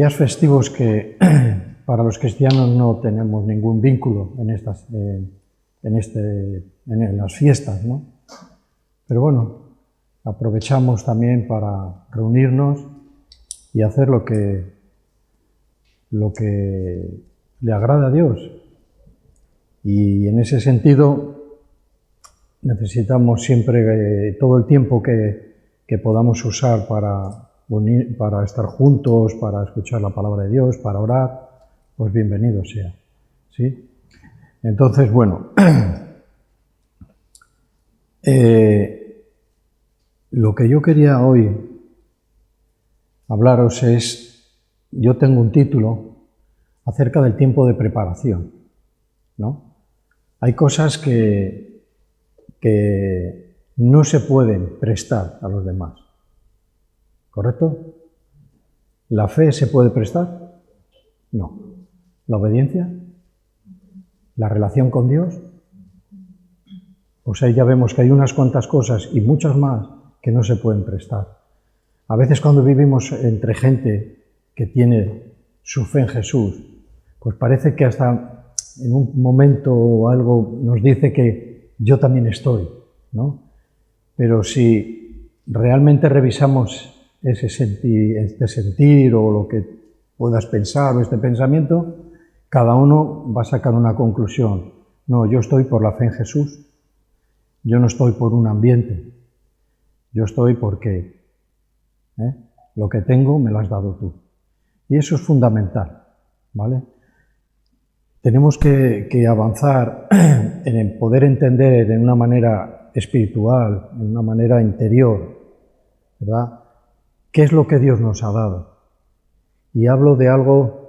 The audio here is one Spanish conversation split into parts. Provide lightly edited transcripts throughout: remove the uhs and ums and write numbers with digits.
días festivos que para los cristianos no tenemos ningún vínculo en las fiestas, ¿no? Pero bueno, aprovechamos también para reunirnos y hacer lo que le agrada a Dios. Y en ese sentido necesitamos siempre todo el tiempo que podamos usar para estar juntos, para escuchar la palabra de Dios, para orar, pues bienvenido sea, ¿sí? Entonces, bueno, lo que yo quería hoy hablaros yo tengo un título acerca del tiempo de preparación, ¿no? Hay cosas que no se pueden prestar a los demás, ¿correcto? ¿La fe se puede prestar? No. ¿La obediencia? ¿La relación con Dios? Pues ahí ya vemos que hay unas cuantas cosas y muchas más que no se pueden prestar. A veces cuando vivimos entre gente que tiene su fe en Jesús, pues parece que hasta en un momento o algo nos dice que yo también estoy, ¿no? Pero si realmente revisamos este sentir o lo que puedas pensar o este pensamiento, cada uno va a sacar una conclusión. No, yo estoy por la fe en Jesús, yo no estoy por un ambiente, yo estoy porque lo que tengo me lo has dado tú. Y eso es fundamental, ¿vale? Tenemos que avanzar en el poder entender de una manera espiritual, de una manera interior, ¿verdad? ¿Qué es lo que Dios nos ha dado? Y hablo de algo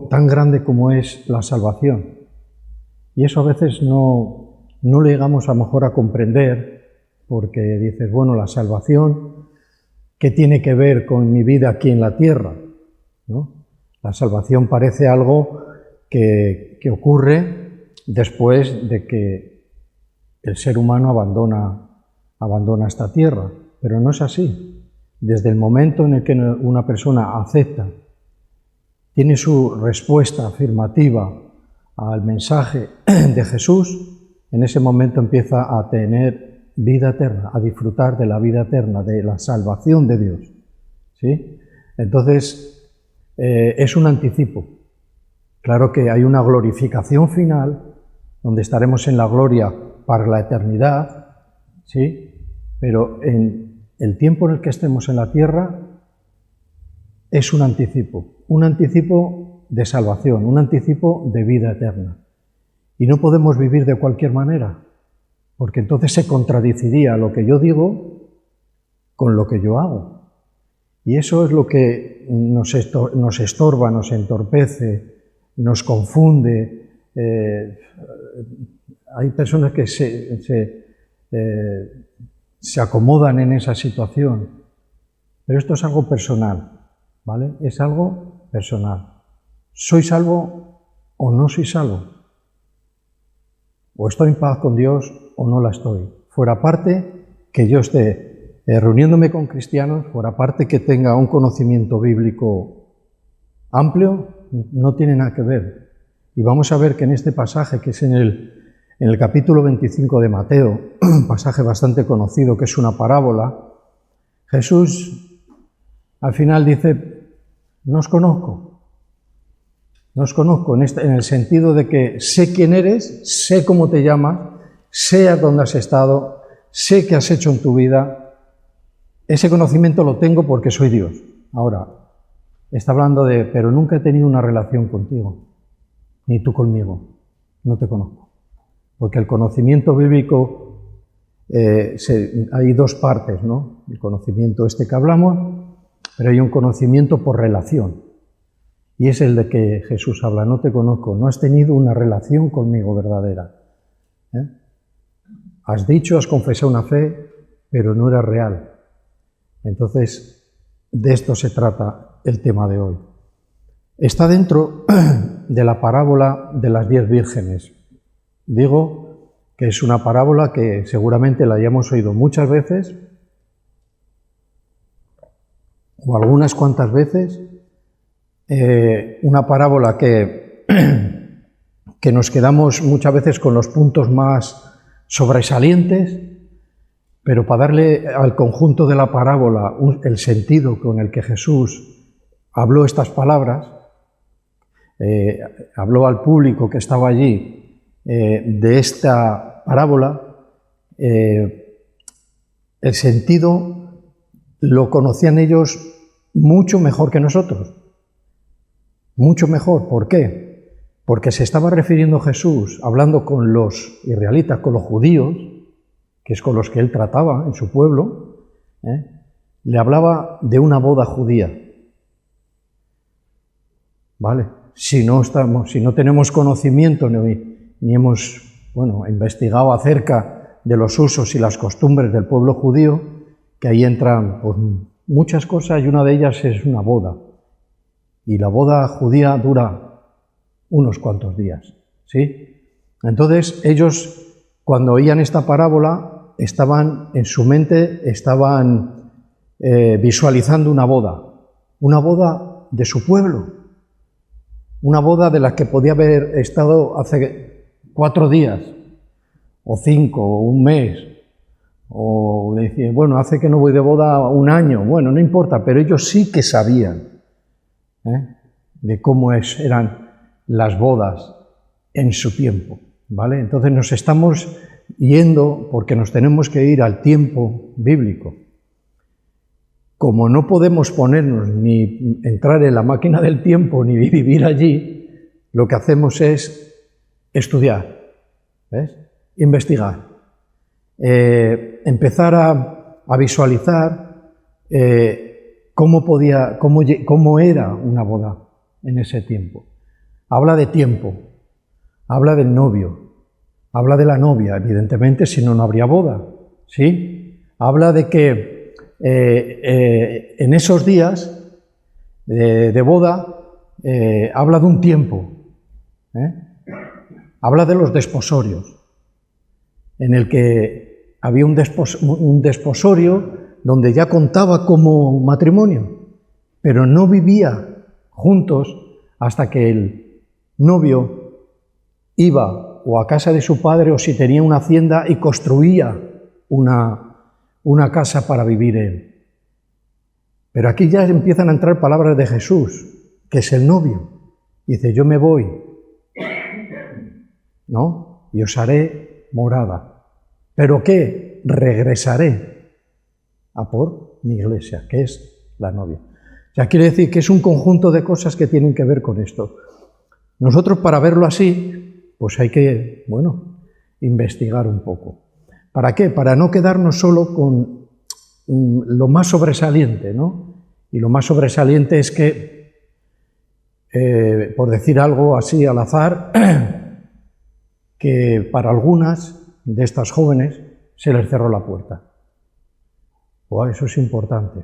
tan grande como es la salvación. Y eso a veces no lo llegamos a lo mejor a comprender, porque dices, bueno, la salvación, ¿qué tiene que ver con mi vida aquí en la tierra? ¿No? La salvación parece algo que ocurre después de que el ser humano abandona esta tierra, pero no es así. Desde el momento en el que una persona acepta, tiene su respuesta afirmativa al mensaje de Jesús, en ese momento empieza a tener vida eterna, a disfrutar de la vida eterna, de la salvación de Dios, ¿sí? Entonces, es un anticipo. Claro que hay una glorificación final, donde estaremos en la gloria para la eternidad, ¿sí? Pero en el tiempo en el que estemos en la tierra es un anticipo de salvación, un anticipo de vida eterna. Y no podemos vivir de cualquier manera, porque entonces se contradeciría lo que yo digo con lo que yo hago. Y eso es lo que nos estorba, nos entorpece, nos confunde. Hay personas que se acomodan en esa situación, pero esto es algo personal, ¿vale? Es algo personal. ¿Soy salvo o no soy salvo? ¿O estoy en paz con Dios o no la estoy? Fuera parte que yo esté reuniéndome con cristianos, fuera parte que tenga un conocimiento bíblico amplio, no tiene nada que ver. Y vamos a ver que en este pasaje, que es en el capítulo 25 de Mateo, un pasaje bastante conocido, que es una parábola, Jesús al final dice, no os conozco en el sentido de que sé quién eres, sé cómo te llamas, sé a dónde has estado, sé qué has hecho en tu vida, ese conocimiento lo tengo porque soy Dios. Ahora, está hablando pero nunca he tenido una relación contigo, ni tú conmigo, no te conozco. Porque el conocimiento bíblico, hay dos partes, ¿no? El conocimiento que hablamos, pero hay un conocimiento por relación. Y es el de que Jesús habla, no te conozco, no has tenido una relación conmigo verdadera. Has dicho, has confesado una fe, pero no era real. Entonces, de esto se trata el tema de hoy. Está dentro de la parábola de las 10 vírgenes. Digo que es una parábola que seguramente la hayamos oído muchas veces, o algunas cuantas veces, una parábola que nos quedamos muchas veces con los puntos más sobresalientes, pero para darle al conjunto de la parábola el sentido con el que Jesús habló estas palabras, habló al público que estaba allí de esta parábola, el sentido lo conocían ellos mucho mejor que nosotros. Mucho mejor. ¿Por qué? Porque se estaba refiriendo Jesús, hablando con los israelitas, con los judíos, que es con los que él trataba en su pueblo, le hablaba de una boda judía. ¿Vale? Si no tenemos conocimiento ni hemos investigado acerca de los usos y las costumbres del pueblo judío, que ahí entran pues, muchas cosas y una de ellas es una boda. Y la boda judía dura unos cuantos días, ¿sí? Entonces ellos, cuando oían esta parábola, estaban en su mente, visualizando una boda de su pueblo, una boda de la que podía haber estado hace 4 días, o 5, o un mes, o decir, bueno, hace que no voy de boda 1 año, bueno, no importa, pero ellos sí que sabían de cómo eran las bodas en su tiempo, ¿vale? Entonces nos estamos yendo porque nos tenemos que ir al tiempo bíblico. Como no podemos ponernos ni entrar en la máquina del tiempo ni vivir allí, lo que hacemos es estudiar, ¿ves? Investigar, empezar a visualizar cómo era una boda en ese tiempo. Habla de tiempo, habla del novio, habla de la novia, evidentemente, si no, no habría boda, ¿sí? Habla de que en esos días de boda habla de un tiempo, habla de los desposorios, en el que había un desposorio donde ya contaba como matrimonio, pero no vivía juntos hasta que el novio iba o a casa de su padre o si tenía una hacienda y construía una casa para vivir él. Pero aquí ya empiezan a entrar palabras de Jesús, que es el novio. Dice, yo me voy, ¿no? Y os haré morada. ¿Pero qué? Regresaré a por mi iglesia, que es la novia. O sea, quiere decir que es un conjunto de cosas que tienen que ver con esto. Nosotros, para verlo así, pues hay que, investigar un poco. ¿Para qué? Para no quedarnos solo con lo más sobresaliente, ¿no? Y lo más sobresaliente es que, por decir algo así al azar, que para algunas de estas jóvenes se les cerró la puerta. Eso es importante.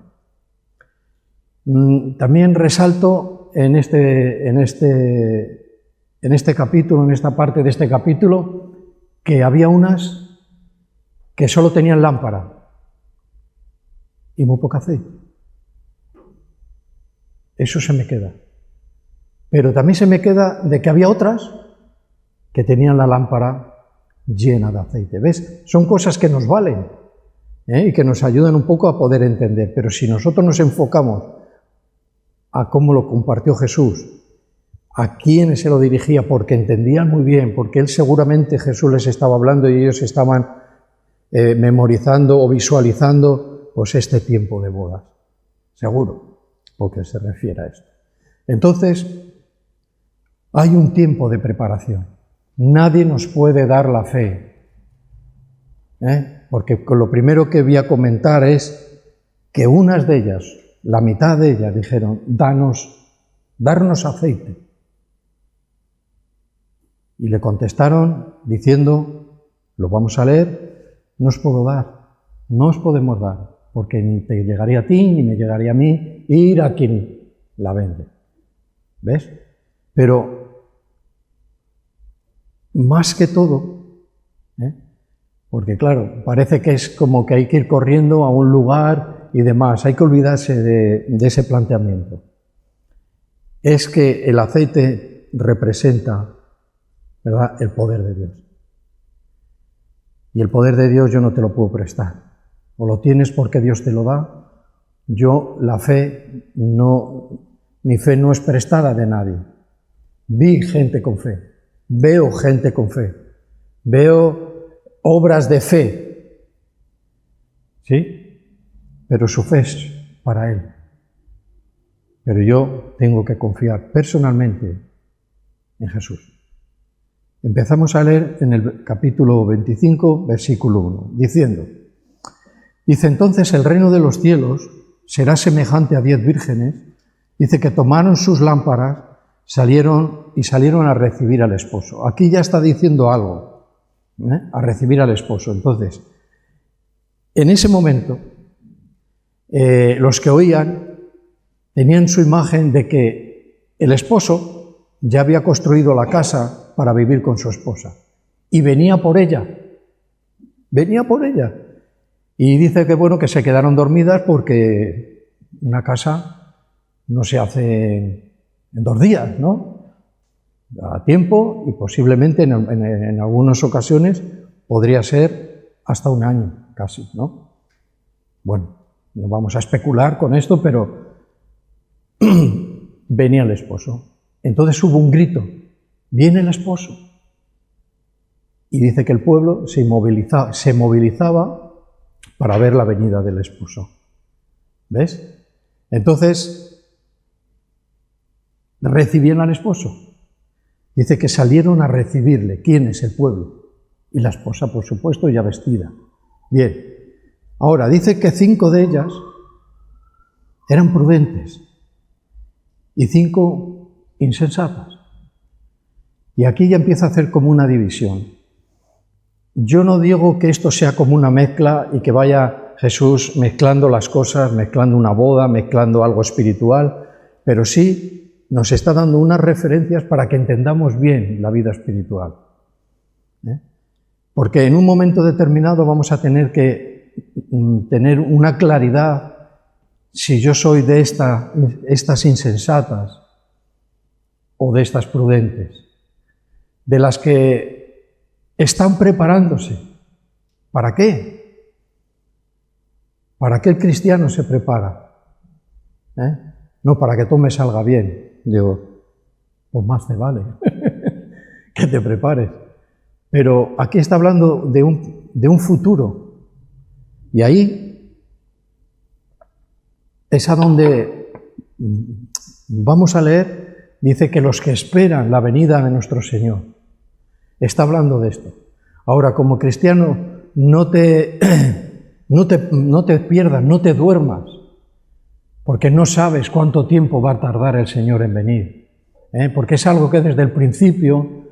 También resalto en este capítulo, en esta parte de este capítulo, que había unas que solo tenían lámpara y muy poco aceite. Eso se me queda. Pero también se me queda de que había otras que tenían la lámpara llena de aceite. ¿Ves? Son cosas que nos valen y que nos ayudan un poco a poder entender. Pero si nosotros nos enfocamos a cómo lo compartió Jesús, a quiénes se lo dirigía, porque entendían muy bien, porque él seguramente Jesús les estaba hablando y ellos estaban memorizando o visualizando pues este tiempo de bodas, seguro, porque se refiere a esto. Entonces, hay un tiempo de preparación. Nadie nos puede dar la fe, porque lo primero que voy a comentar es que unas de ellas, la mitad de ellas, dijeron, darnos aceite. Y le contestaron diciendo, lo vamos a leer, no os puedo dar, no os podemos dar, porque ni te llegaría a ti, ni me llegaría a mí, ir a quien la vende. ¿Ves? Pero, más que todo, porque claro, parece que es como que hay que ir corriendo a un lugar y demás, hay que olvidarse de ese planteamiento. es que el aceite representa, ¿verdad?, el poder de Dios. Y el poder de Dios yo no te lo puedo prestar. O lo tienes porque Dios te lo da. Yo, la fe, mi fe no es prestada de nadie. Vi gente con fe, veo gente con fe, veo obras de fe, ¿sí? Pero su fe es para Él. Pero yo tengo que confiar personalmente en Jesús. Empezamos a leer en el capítulo 25, versículo 1, dice entonces el reino de los cielos será semejante a 10 vírgenes, dice que tomaron sus lámparas, salieron a recibir al esposo. Aquí ya está diciendo algo, a recibir al esposo. Entonces, en ese momento, los que oían tenían su imagen de que el esposo ya había construido la casa para vivir con su esposa y venía por ella. Y dice que bueno, que se quedaron dormidas porque una casa no se hace en 2 días, ¿no? A tiempo y posiblemente en algunas ocasiones podría ser hasta 1 año casi, ¿no? Bueno, no vamos a especular con esto, pero venía el esposo. Entonces hubo un grito, viene el esposo. Y dice que el pueblo se movilizaba para ver la venida del esposo. ¿Ves? Entonces, recibían al esposo. Dice que salieron a recibirle. ¿Quién es? El pueblo. Y la esposa, por supuesto, ya vestida. Bien. Ahora, dice que 5 de ellas eran prudentes y 5 insensatas. Y aquí ya empieza a hacer como una división. Yo no digo que esto sea como una mezcla y que vaya Jesús mezclando las cosas, mezclando una boda, mezclando algo espiritual, pero sí nos está dando unas referencias para que entendamos bien la vida espiritual. Porque en un momento determinado vamos a tener que tener una claridad si yo soy de estas insensatas o de estas prudentes, de las que están preparándose. ¿Para qué? ¿Para qué el cristiano se prepara? No para que todo me salga bien. Digo, pues más te vale que te prepares. Pero aquí está hablando de un futuro. Y ahí es a donde vamos a leer, dice que los que esperan la venida de nuestro Señor. Está hablando de esto. Ahora, como cristiano, no te pierdas, no te duermas, porque no sabes cuánto tiempo va a tardar el Señor en venir. Porque es algo que desde el principio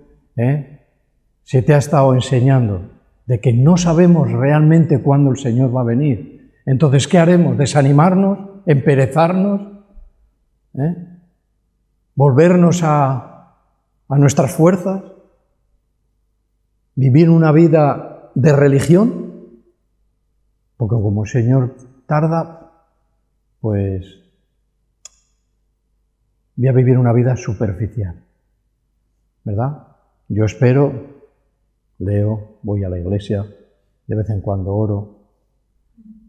se te ha estado enseñando, de que no sabemos realmente cuándo el Señor va a venir. Entonces, ¿qué haremos? ¿Desanimarnos? ¿Emperezarnos? ¿Volvernos a nuestras fuerzas? ¿Vivir una vida de religión? Porque como el Señor tarda, pues voy a vivir una vida superficial, ¿verdad? Yo espero, leo, voy a la iglesia, de vez en cuando oro.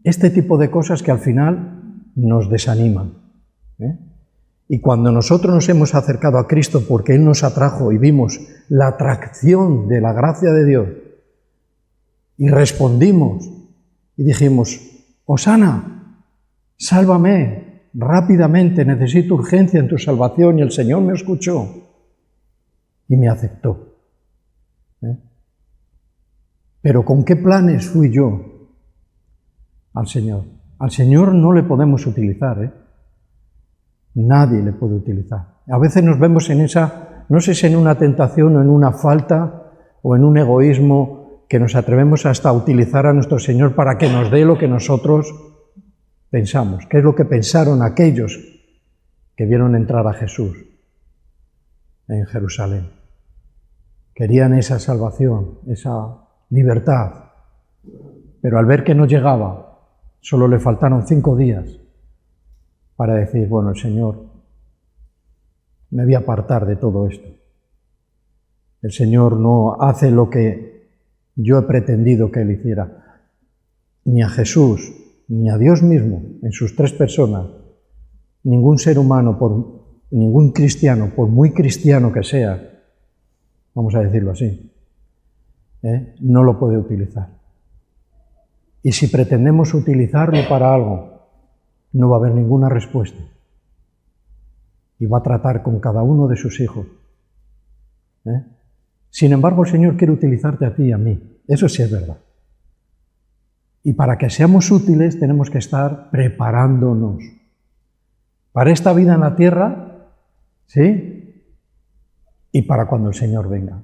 Este tipo de cosas que al final nos desaniman. Y cuando nosotros nos hemos acercado a Cristo porque Él nos atrajo y vimos la atracción de la gracia de Dios y respondimos y dijimos, Hosana, sálvame rápidamente, necesito urgencia en tu salvación, y el Señor me escuchó y me aceptó. Pero ¿con qué planes fui yo al Señor? Al Señor no le podemos utilizar, Nadie le puede utilizar. A veces nos vemos en esa, no sé si en una tentación o en una falta o en un egoísmo que nos atrevemos hasta a utilizar a nuestro Señor para que nos dé lo que nosotros pensamos. ¿Qué es lo que pensaron aquellos que vieron entrar a Jesús en Jerusalén? Querían esa salvación, esa libertad, pero al ver que no llegaba, solo le faltaron 5 días para decir, bueno, el Señor me voy a apartar de todo esto. El Señor no hace lo que yo he pretendido que Él hiciera. Ni a Jesús, ni a Dios mismo, en sus tres personas, ningún ser humano, ningún cristiano, por muy cristiano que sea, vamos a decirlo así, no lo puede utilizar. Y si pretendemos utilizarlo para algo, no va a haber ninguna respuesta. Y va a tratar con cada uno de sus hijos. Sin embargo, el Señor quiere utilizarte a ti y a mí. Eso sí es verdad. Y para que seamos útiles tenemos que estar preparándonos. Para esta vida en la tierra, ¿sí? Y para cuando el Señor venga.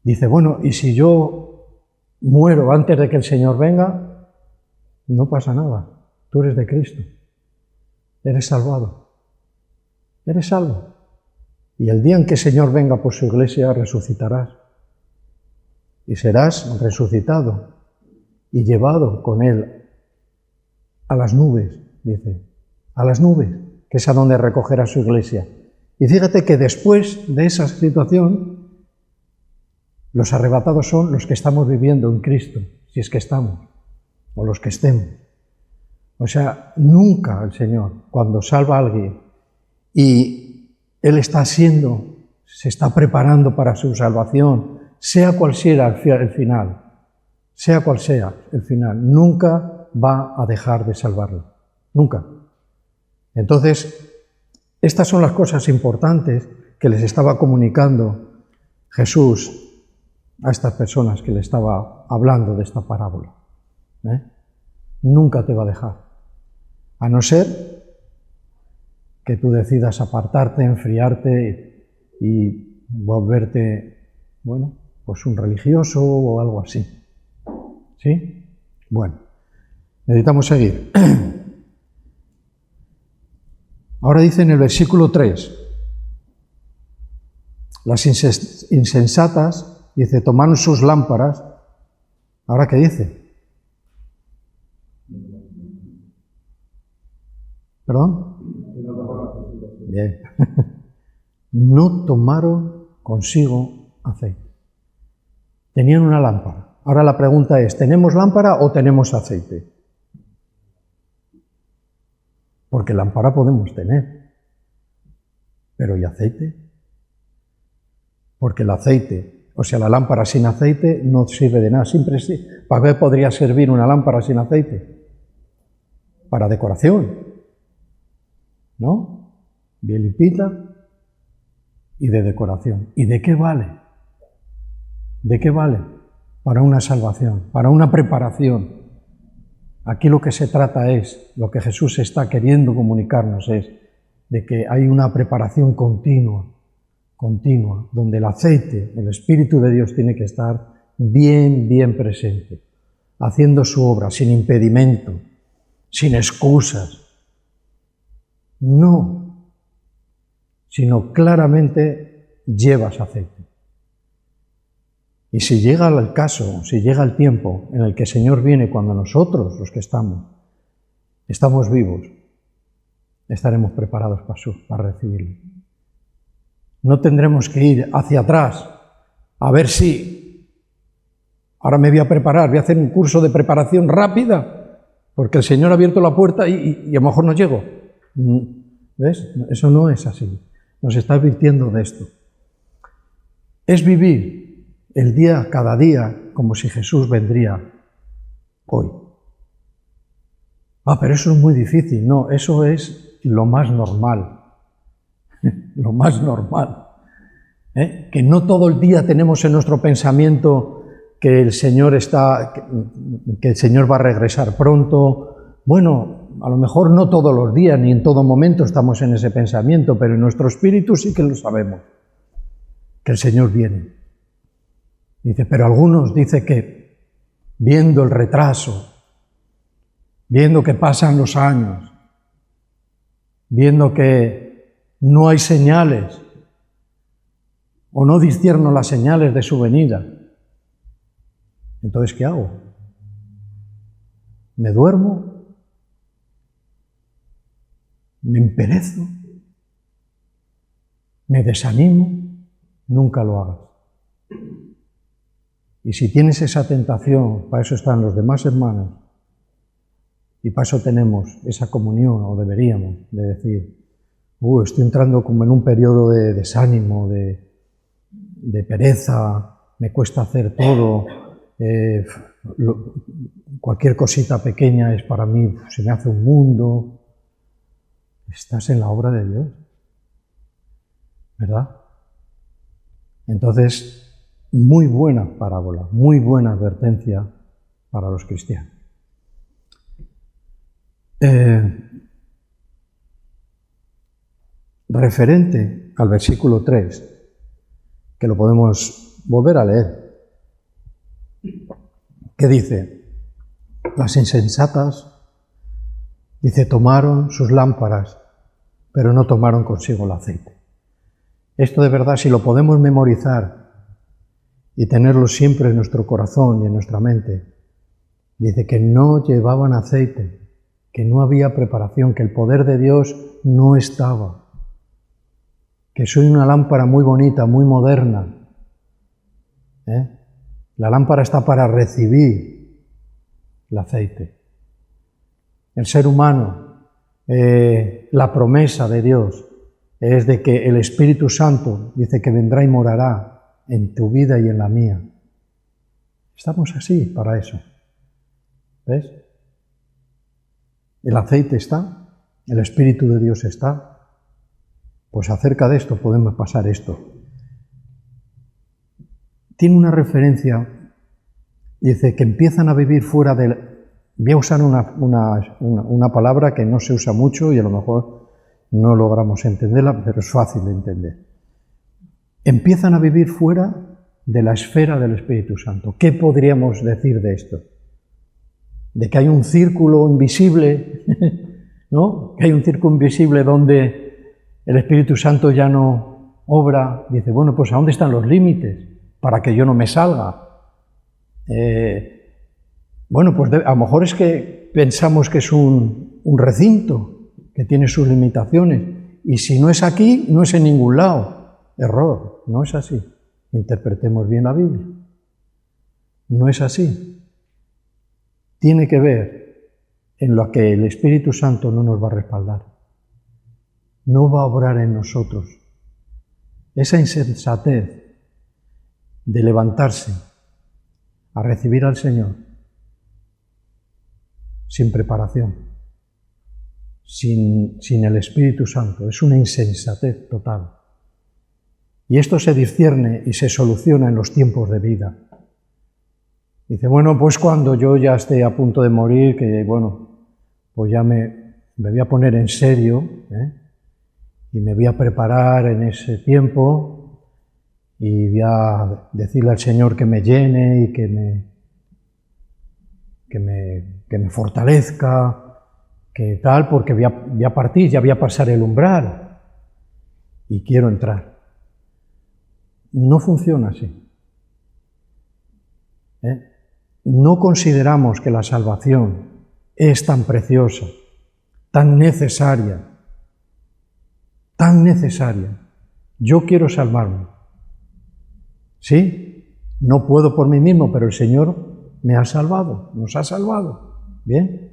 Dice, bueno, y si yo muero antes de que el Señor venga, no pasa nada. Tú eres de Cristo. Eres salvado. Eres salvo. Y el día en que el Señor venga por su iglesia, resucitarás. Y serás resucitado y llevado con Él a las nubes, dice. A las nubes, que es a donde recogerá su iglesia. Y fíjate que después de esa situación, los arrebatados son los que estamos viviendo en Cristo, si es que estamos, o los que estemos. O sea, nunca el Señor, cuando salva a alguien y Él se está preparando para su salvación, sea cual sea el final, sea cual sea el final, nunca va a dejar de salvarlo. Nunca. Entonces, estas son las cosas importantes que les estaba comunicando Jesús a estas personas que le estaba hablando de esta parábola. Nunca te va a dejar, a no ser que tú decidas apartarte, enfriarte y volverte, bueno, pues un religioso o algo así. ¿Sí? Bueno, necesitamos seguir. Ahora dice en el versículo 3, las insensatas, dice, tomaron sus lámparas. ¿Ahora qué dice? ¿Perdón? Bien. No tomaron consigo aceite. Tenían una lámpara. Ahora la pregunta es, ¿tenemos lámpara o tenemos aceite? Porque lámpara podemos tener. ¿Pero y aceite? Porque el aceite, o sea, la lámpara sin aceite no sirve de nada. Siempre sí. ¿Para qué podría servir una lámpara sin aceite? Para decoración, ¿no? Bien limpita y de decoración. ¿Y de qué vale? ¿De qué vale? Para una salvación, para una preparación. Aquí lo que se trata es, lo que Jesús está queriendo comunicarnos es de que hay una preparación continua, donde el aceite, el Espíritu de Dios tiene que estar bien presente, haciendo su obra sin impedimento, sin excusas. No, sino claramente llevas aceite. Y si llega el caso, si llega el tiempo en el que el Señor viene cuando nosotros, los que estamos vivos, estaremos preparados para recibirlo. No tendremos que ir hacia atrás a ver si ahora me voy a preparar, voy a hacer un curso de preparación rápida porque el Señor ha abierto la puerta y a lo mejor no llego. ¿Ves? Eso no es así. Nos está advirtiendo de esto. Es vivir el día, cada día, como si Jesús vendría hoy. Pero eso es muy difícil. No, eso es lo más normal. Lo más normal. Que no todo el día tenemos en nuestro pensamiento que el Señor va a regresar pronto. Bueno, a lo mejor no todos los días ni en todo momento estamos en ese pensamiento, pero en nuestro espíritu sí que lo sabemos, que el Señor viene. Dice, pero algunos dicen que viendo el retraso, viendo que pasan los años, viendo que no hay señales o no discierno las señales de su venida, entonces ¿qué hago? ¿Me duermo? ¿Me emperezo? me desanimo, nunca lo hagas. Y si tienes esa tentación, para eso están los demás hermanos, y para eso tenemos esa comunión, o deberíamos, de decir, estoy entrando como en un periodo de desánimo, de pereza, me cuesta hacer todo, cualquier cosita pequeña es para mí, se me hace un mundo. Estás en la obra de Dios, ¿verdad? Entonces, muy buena parábola, muy buena advertencia para los cristianos. Referente al versículo 3, que lo podemos volver a leer, que dice, las insensatas, dice, tomaron sus lámparas, pero no tomaron consigo el aceite. Esto de verdad, si lo podemos memorizar y tenerlo siempre en nuestro corazón y en nuestra mente, dice que no llevaban aceite, que no había preparación, que el poder de Dios no estaba, que soy una lámpara muy bonita, muy moderna. La lámpara está para recibir el aceite. El ser humano, la promesa de Dios es de que el Espíritu Santo dice que vendrá y morará en tu vida y en la mía. Estamos así para eso. ¿Ves? El aceite está, el Espíritu de Dios está. Pues acerca de esto podemos pasar esto. Tiene una referencia, dice que empiezan a vivir fuera del... Voy a usar una palabra que no se usa mucho y a lo mejor no logramos entenderla, pero es fácil de entender. Empiezan a vivir fuera de la esfera del Espíritu Santo. ¿Qué podríamos decir de esto? De que hay un círculo invisible, ¿no? Que hay un círculo invisible donde el Espíritu Santo ya no obra. Dice, bueno, pues ¿a dónde están los límites para que yo no me salga? Bueno, pues a lo mejor es que pensamos que es un recinto que tiene sus limitaciones, y si no es aquí, no es en ningún lado. Error, no es así. Interpretemos bien la Biblia. No es así. Tiene que ver en lo que el Espíritu Santo no nos va a respaldar. No va a obrar en nosotros. Esa insensatez de levantarse a recibir al Señor sin preparación, sin el Espíritu Santo, es una insensatez total. Y esto se discierne y se soluciona en los tiempos de vida. Dice, bueno, pues cuando yo ya esté a punto de morir, que bueno, pues ya me voy a poner en serio, y me voy a preparar en ese tiempo y voy a decirle al Señor que me llene y que me fortalezca, que tal, porque voy a partir, ya voy a pasar el umbral y quiero entrar. No funciona así. No consideramos que la salvación es tan preciosa, tan necesaria. Yo quiero salvarme. ¿Sí? No puedo por mí mismo, pero el Señor me ha salvado, nos ha salvado. ¿Bien?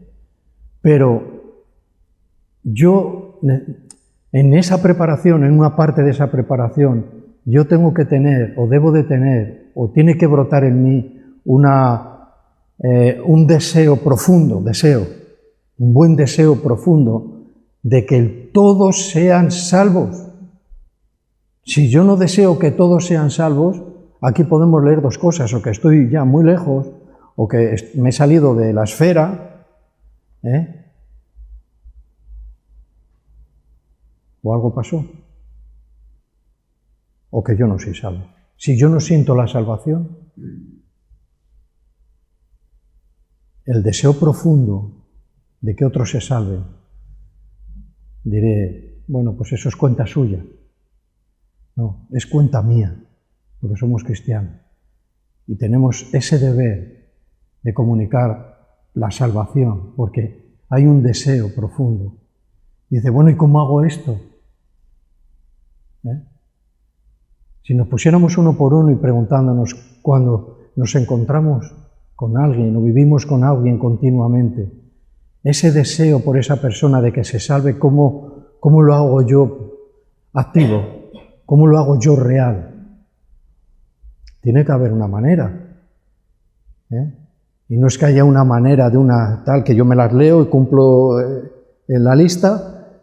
Pero yo, en esa preparación, en una parte de esa preparación, yo tengo que tener, o debo de tener, o tiene que brotar en mí un deseo profundo, un buen deseo profundo de que todos sean salvos. Si yo no deseo que todos sean salvos, aquí podemos leer dos cosas, o que estoy ya muy lejos, o que me he salido de la esfera, o algo pasó, o que yo no soy salvo. Si yo no siento la salvación, el deseo profundo de que otros se salven, diré, bueno, pues eso es cuenta suya. No, es cuenta mía, porque somos cristianos. Y tenemos ese deber de comunicar la salvación, porque hay un deseo profundo. Y dice, bueno, ¿y cómo hago esto? Si nos pusiéramos uno por uno y preguntándonos cuando nos encontramos con alguien o vivimos con alguien continuamente, ese deseo por esa persona de que se salve, ¿cómo lo hago yo activo? ¿Cómo lo hago yo real? Tiene que haber una manera, ¿eh? Y no es que haya una manera de una tal que yo me las leo y cumplo en la lista,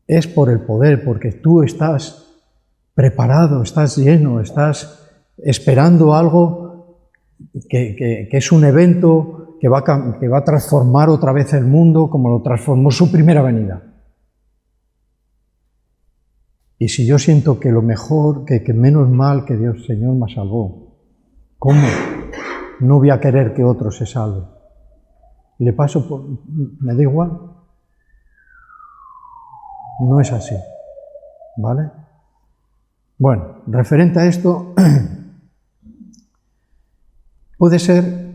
es por el poder, porque tú estás preparado, estás lleno, estás esperando algo que es un evento que va a transformar otra vez el mundo como lo transformó su primera venida. Y si yo siento que lo mejor, que menos mal que Dios, Señor, me salvó, ¿cómo no voy a querer que otro se salve? ¿Le paso por...? ¿Me da igual? No es así, ¿vale? Bueno, referente a esto, puede ser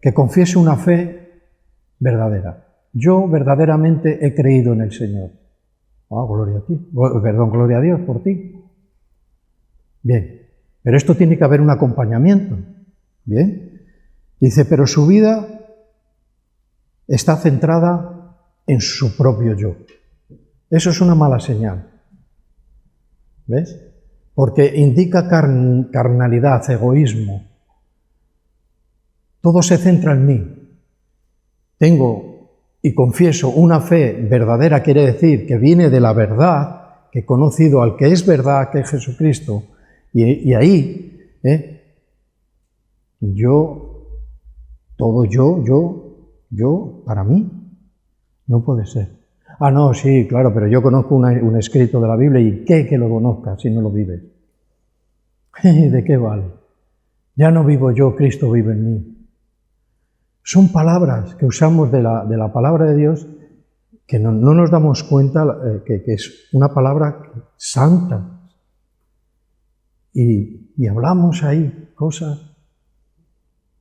que confiese una fe verdadera. Yo verdaderamente he creído en el Señor. Gloria a ti. Perdón, gloria a Dios por ti. Bien, pero esto tiene que haber un acompañamiento. Bien. Dice, pero su vida está centrada en su propio yo. Eso es una mala señal. ¿Ves? Porque indica carnalidad, egoísmo. Todo se centra en mí. Tengo y confieso una fe verdadera, quiere decir que viene de la verdad, que he conocido al que es verdad, que es Jesucristo, y ahí, todo yo, para mí, no puede ser. No, sí, claro, pero yo conozco un escrito de la Biblia, y ¿qué que lo conozcas si no lo vives? ¿De qué vale? Ya no vivo yo, Cristo vive en mí. Son palabras que usamos de la palabra de Dios que no nos damos cuenta que es una palabra santa. Y hablamos ahí cosas,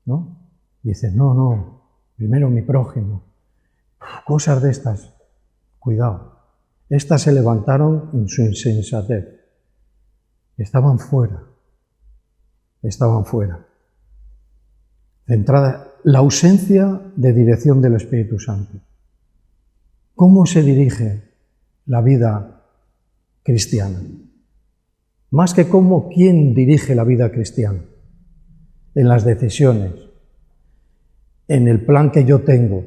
¿no? Dices, no, primero mi prójimo. Cosas de estas, cuidado. Estas se levantaron en su insensatez. Estaban fuera. Centrada la ausencia de dirección del Espíritu Santo. ¿Cómo se dirige la vida cristiana? Más que cómo, ¿quién dirige la vida cristiana? En las decisiones, en el plan que yo tengo.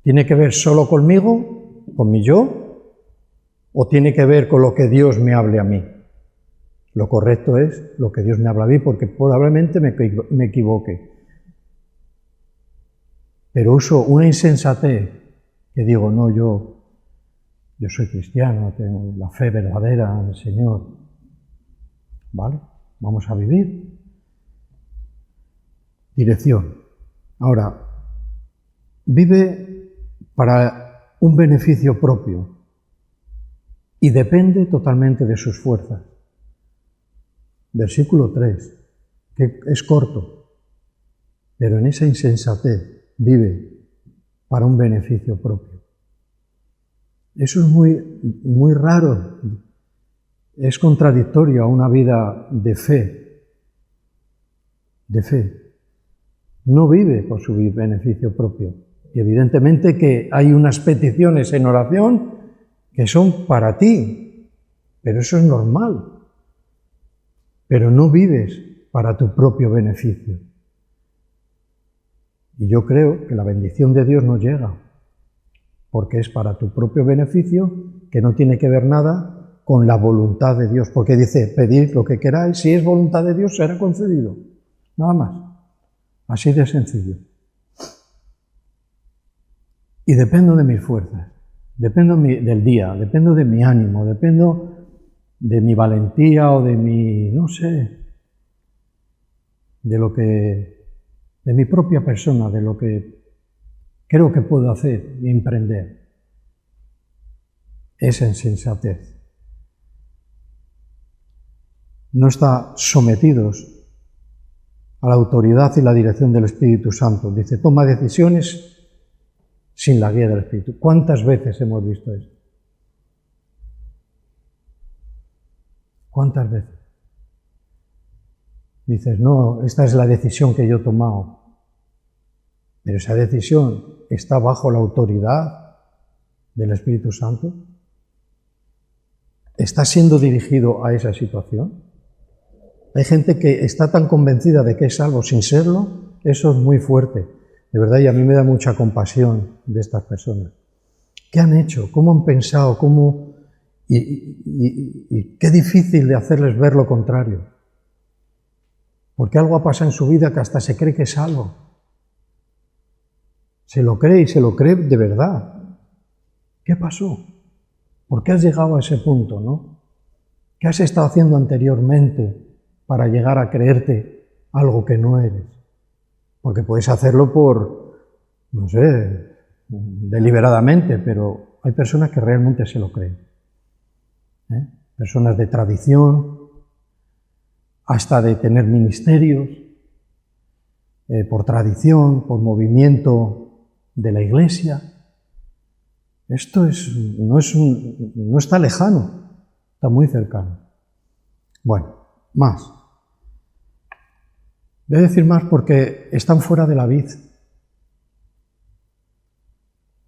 ¿Tiene que ver solo conmigo, con mi yo? ¿O tiene que ver con lo que Dios me hable a mí? Lo correcto es lo que Dios me habla a mí, porque probablemente me equivoque. Pero uso una insensatez que digo, no, yo soy cristiano, tengo la fe verdadera en el Señor. ¿Vale? Vamos a vivir. Dirección. Ahora, vive para un beneficio propio y depende totalmente de sus fuerzas. Versículo 3, que es corto, pero en esa insensatez vive para un beneficio propio. Eso es muy raro, es contradictorio a una vida de fe. No vive por su beneficio propio. Y evidentemente que hay unas peticiones en oración que son para ti, pero eso es normal. Pero no vives para tu propio beneficio. Y yo creo que la bendición de Dios no llega, porque es para tu propio beneficio, que no tiene que ver nada con la voluntad de Dios, porque dice, pedid lo que queráis, si es voluntad de Dios será concedido, nada más, así de sencillo. Y dependo de mis fuerzas, dependo del día, dependo de mi ánimo, dependo de mi valentía o de mi, no sé, de mi propia persona, de lo que creo que puedo hacer y emprender. Es insensatez. No está sometidos a la autoridad y la dirección del Espíritu Santo. Dice, toma decisiones sin la guía del Espíritu. ¿Cuántas veces hemos visto esto? ¿Cuántas veces? Dices, no, esta es la decisión que yo he tomado. Pero esa decisión está bajo la autoridad del Espíritu Santo. ¿Está siendo dirigido a esa situación? Hay gente que está tan convencida de que es salvo sin serlo, eso es muy fuerte. De verdad, y a mí me da mucha compasión de estas personas. ¿Qué han hecho? ¿Cómo han pensado? Y qué difícil de hacerles ver lo contrario. Porque algo ha pasado en su vida que hasta se cree que es salvo. Se lo cree y se lo cree de verdad. ¿Qué pasó? ¿Por qué has llegado a ese punto, no? ¿Qué has estado haciendo anteriormente para llegar a creerte algo que no eres? Porque puedes hacerlo por, no sé, deliberadamente, pero hay personas que realmente se lo creen. Personas de tradición, hasta de tener ministerios, por tradición, por movimiento de la Iglesia. Esto no está lejano, está muy cercano. Bueno, más. Voy a decir más porque están fuera de la vid.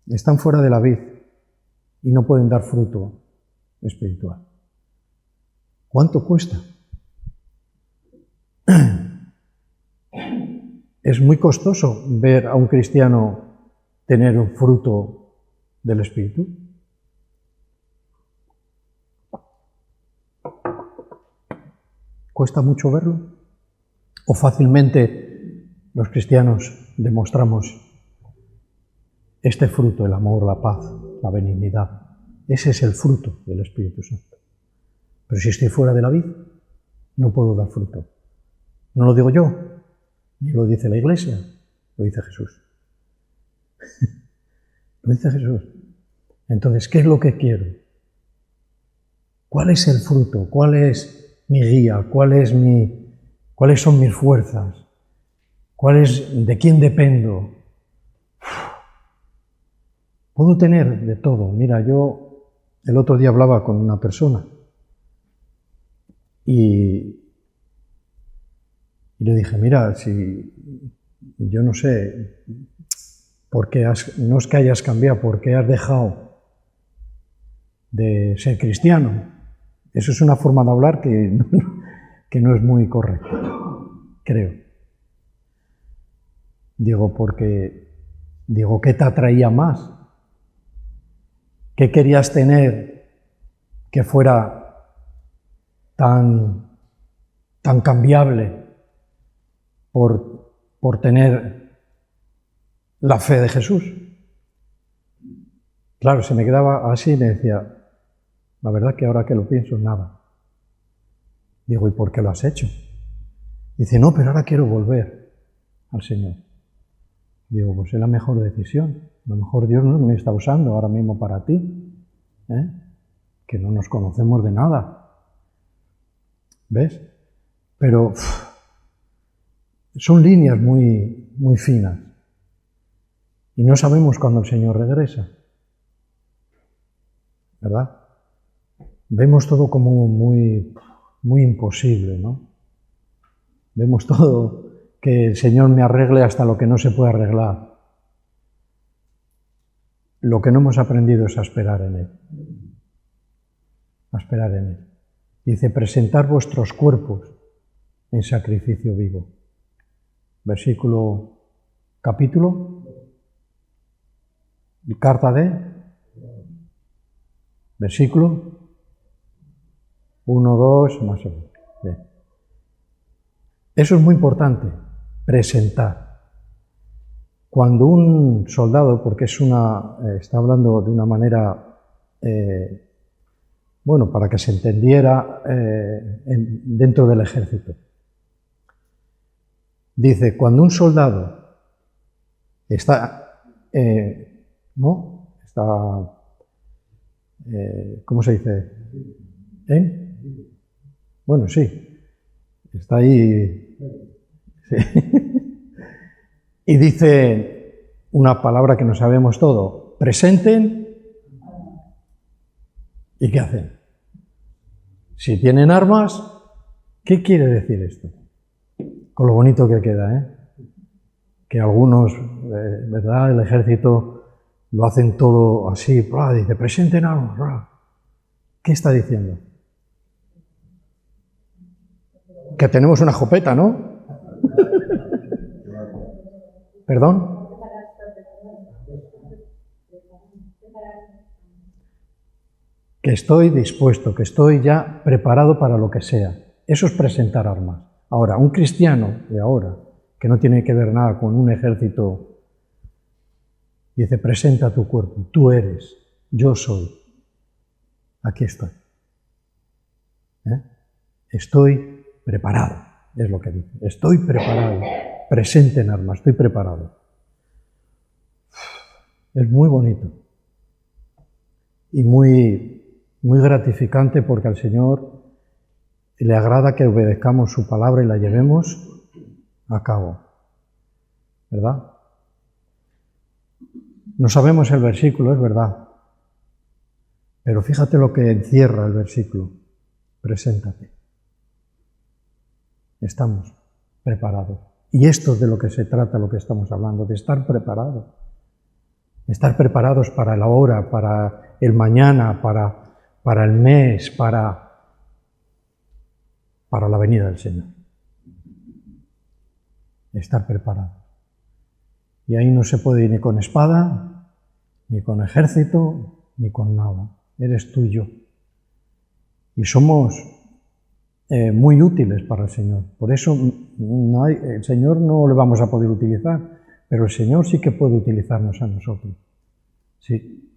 Están fuera de la vid y no pueden dar fruto espiritual. ¿Cuánto cuesta? Es muy costoso ver a un cristiano tener un fruto del Espíritu. ¿Cuesta mucho verlo? ¿O fácilmente los cristianos demostramos este fruto, el amor, la paz, la benignidad? Ese es el fruto del Espíritu Santo. Pero si estoy fuera de la vid, no puedo dar fruto. No lo digo yo, ni lo dice la Iglesia, lo dice Jesús. Lo dice Jesús. Entonces, ¿qué es lo que quiero? ¿Cuál es el fruto? ¿Cuál es mi guía? ¿Cuáles son mis fuerzas? ¿De quién dependo? Puedo tener de todo. Mira, yo el otro día hablaba con una persona y le dije, mira, si yo no sé por qué no es que hayas cambiado, por qué has dejado de ser cristiano. Eso es una forma de hablar que no es muy correcta, creo. Digo, ¿qué te atraía más? ¿Qué querías tener que fuera tan cambiable por tener la fe de Jesús? Claro, se me quedaba así y me decía, la verdad que ahora que lo pienso, nada. Digo, ¿y por qué lo has hecho? Dice, no, pero ahora quiero volver al Señor. Digo, pues es la mejor decisión. A lo mejor Dios no me está usando ahora mismo para ti, que no nos conocemos de nada. ¿Ves? Pero son líneas muy, muy finas. Y no sabemos cuándo el Señor regresa. ¿Verdad? Vemos todo como muy, muy imposible, ¿no? Vemos todo que el Señor me arregle hasta lo que no se puede arreglar. Lo que no hemos aprendido es a esperar en Él. A esperar en Él. Dice, presentar vuestros cuerpos en sacrificio vivo. Capítulo, carta de, versículo 1, 2, más o menos. Bien. Eso es muy importante, presentar. Cuando un soldado, porque está hablando de una manera, para que se entendiera dentro del ejército. Dice, cuando un soldado ¿cómo se dice? Bueno, sí, está ahí. Sí. Y dice una palabra que no sabemos todo, presenten, ¿y qué hacen? Si tienen armas, ¿qué quiere decir esto? Con lo bonito que queda, ¿eh? Que algunos, ¿verdad? El ejército lo hacen todo así, dice, presenten armas. ¿Qué está diciendo? Que tenemos una escopeta, ¿no? ¿Perdón? Que estoy dispuesto, que estoy ya preparado para lo que sea. Eso es presentar armas. Ahora, un cristiano de ahora, que no tiene que ver nada con un ejército, dice, presenta tu cuerpo, tú eres, yo soy, aquí estoy. Estoy preparado, es lo que dice. Estoy preparado, presenten armas, estoy preparado. Es muy bonito y muy gratificante porque al Señor le agrada que obedezcamos su palabra y la llevemos a cabo, ¿verdad? No sabemos el versículo, es verdad, pero fíjate lo que encierra el versículo. Preséntate. Estamos preparados. Y esto es de lo que se trata, lo que estamos hablando, de estar preparados. Estar preparados para la hora, para el mañana, para el mes, para la venida del Señor. Estar preparados. Y ahí no se puede ir ni con espada, ni con ejército, ni con nada. Eres tú y yo. Y somos muy útiles para el Señor. Por eso el Señor no le vamos a poder utilizar, pero el Señor sí que puede utilizarnos a nosotros. Sí.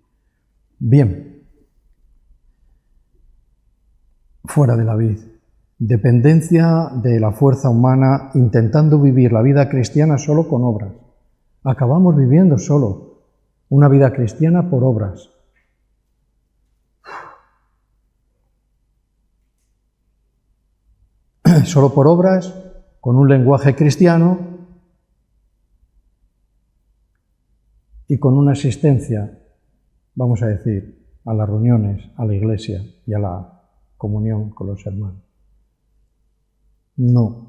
Bien. Fuera de la vid. Dependencia de la fuerza humana, intentando vivir la vida cristiana solo con obras. Acabamos viviendo solo una vida cristiana por obras. Solo por obras, con un lenguaje cristiano y con una asistencia, vamos a decir, a las reuniones, a la iglesia y a la comunión con los hermanos. No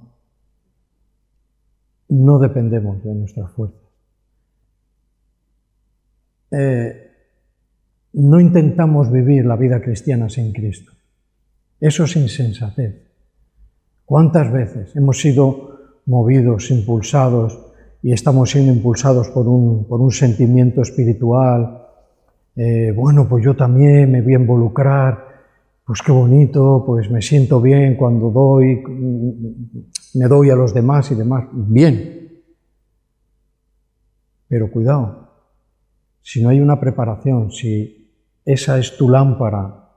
dependemos de nuestras fuerzas. No intentamos vivir la vida cristiana sin Cristo. Eso es insensatez. ¿Cuántas veces hemos sido movidos, impulsados, y estamos siendo impulsados por un sentimiento espiritual? Bueno, pues yo también me voy a involucrar, pues qué bonito, pues me siento bien cuando me doy a los demás y demás. Bien. Pero cuidado, si no hay una preparación, si esa es tu lámpara,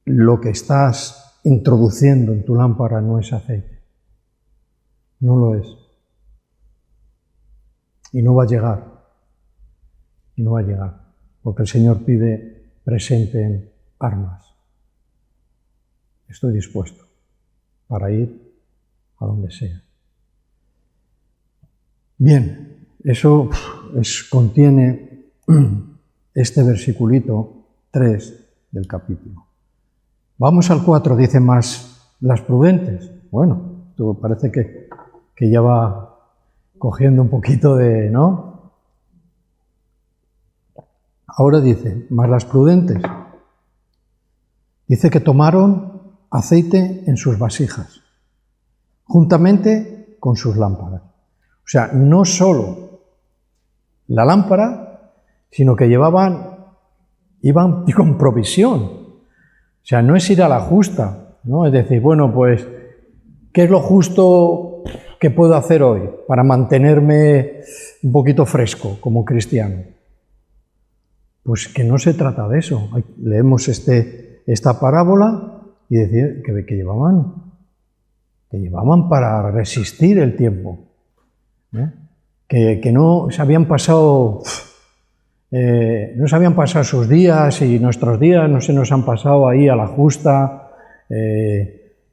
lo que estás introduciendo en tu lámpara no es aceite. No lo es. Y no va a llegar. Y no va a llegar. Porque el Señor pide, presenten armas. Estoy dispuesto para ir a donde sea. Bien, eso contiene este versiculito 3 del capítulo. Vamos al 4, dice más las prudentes. Bueno, esto parece que ya va cogiendo un poquito de, ¿no? Ahora dice, más las prudentes. Dice que tomaron aceite en sus vasijas, juntamente con sus lámparas. O sea, no solo la lámpara, sino que iban con provisión. O sea, no es ir a la justa, ¿no? Es decir, bueno, pues, ¿qué es lo justo que puedo hacer hoy para mantenerme un poquito fresco como cristiano? Pues que no se trata de eso. Leemos esta parábola y decir que llevaban para resistir el tiempo. Que no se habían pasado... no se habían pasado sus días y nuestros días no se nos han pasado ahí a la justa,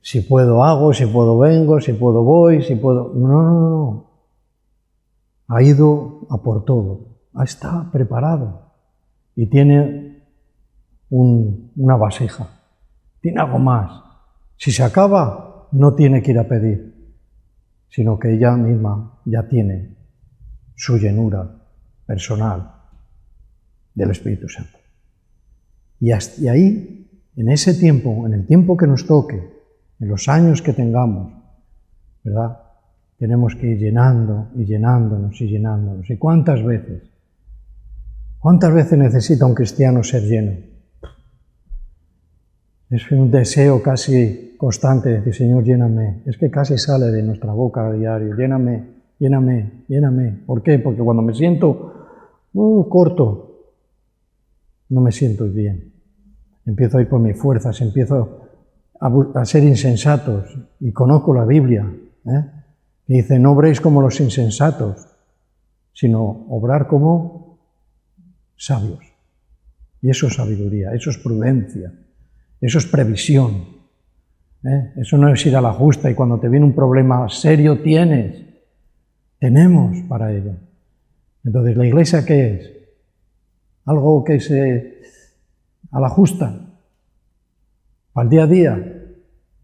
si puedo hago, si puedo vengo, si puedo voy, si puedo... No. Ha ido a por todo, está preparado y tiene una vasija, tiene algo más. Si se acaba, no tiene que ir a pedir, sino que ella misma ya tiene su llenura personal del Espíritu Santo. Y ahí, en ese tiempo, en el tiempo que nos toque, en los años que tengamos, ¿verdad? Tenemos que ir llenando y llenándonos y llenándonos. ¿Y cuántas veces? ¿Cuántas veces necesita un cristiano ser lleno? Es un deseo casi constante de decir, Señor, lléname. Es que casi sale de nuestra boca a diario, lléname, lléname, lléname. ¿Por qué? Porque cuando me siento corto, no me siento bien. Empiezo a ir por mis fuerzas, empiezo a ser insensatos. Y conozco la Biblia, que dice, no obréis como los insensatos, sino obrar como sabios. Y eso es sabiduría, eso es prudencia, eso es previsión. Eso no es ir a la justa y cuando te viene un problema serio tenemos para ello. Entonces, ¿la Iglesia qué es? Algo que se a la justa, al día a día.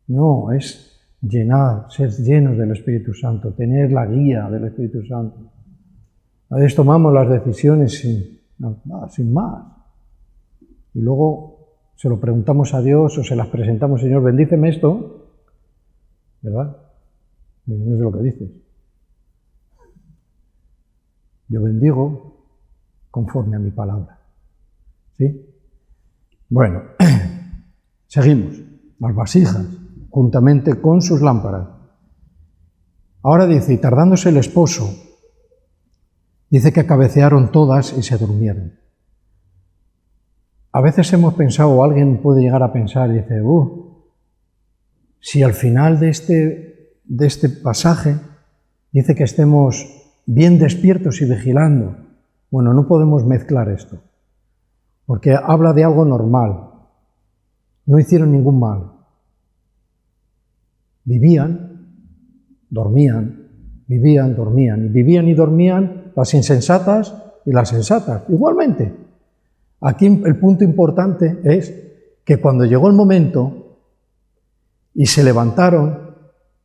No, es llenar, ser llenos del Espíritu Santo, tener la guía del Espíritu Santo. A veces tomamos las decisiones sin más. Y luego se lo preguntamos a Dios o se las presentamos, Señor, bendíceme esto, ¿verdad? Y no es lo que dices. Yo bendigo conforme a mi palabra. ¿Sí? Bueno, seguimos. Las vasijas, juntamente con sus lámparas. Ahora dice, y tardándose el esposo, dice que cabecearon todas y se durmieron. A veces hemos pensado, o alguien puede llegar a pensar, dice, si al final de este pasaje dice que estemos bien despiertos y vigilando. Bueno, no podemos mezclar esto, porque habla de algo normal. No hicieron ningún mal. Vivían, dormían, vivían, dormían. Y vivían y dormían las insensatas y las sensatas, igualmente. Aquí el punto importante es que cuando llegó el momento y se levantaron,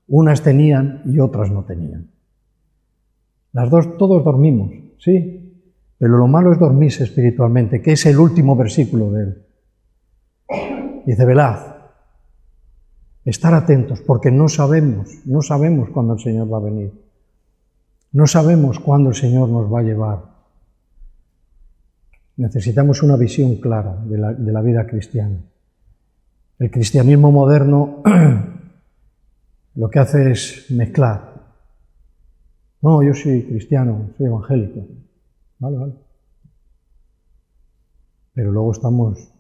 unas tenían y otras no tenían. Las dos, todos dormimos, sí, pero lo malo es dormirse espiritualmente, que es el último versículo de él. Dice, velad, estar atentos, porque no sabemos cuándo el Señor va a venir. No sabemos cuándo el Señor nos va a llevar. Necesitamos una visión clara de la vida cristiana. El cristianismo moderno lo que hace es mezclar. No, yo soy cristiano, soy evangélico. Vale. Pero luego estamos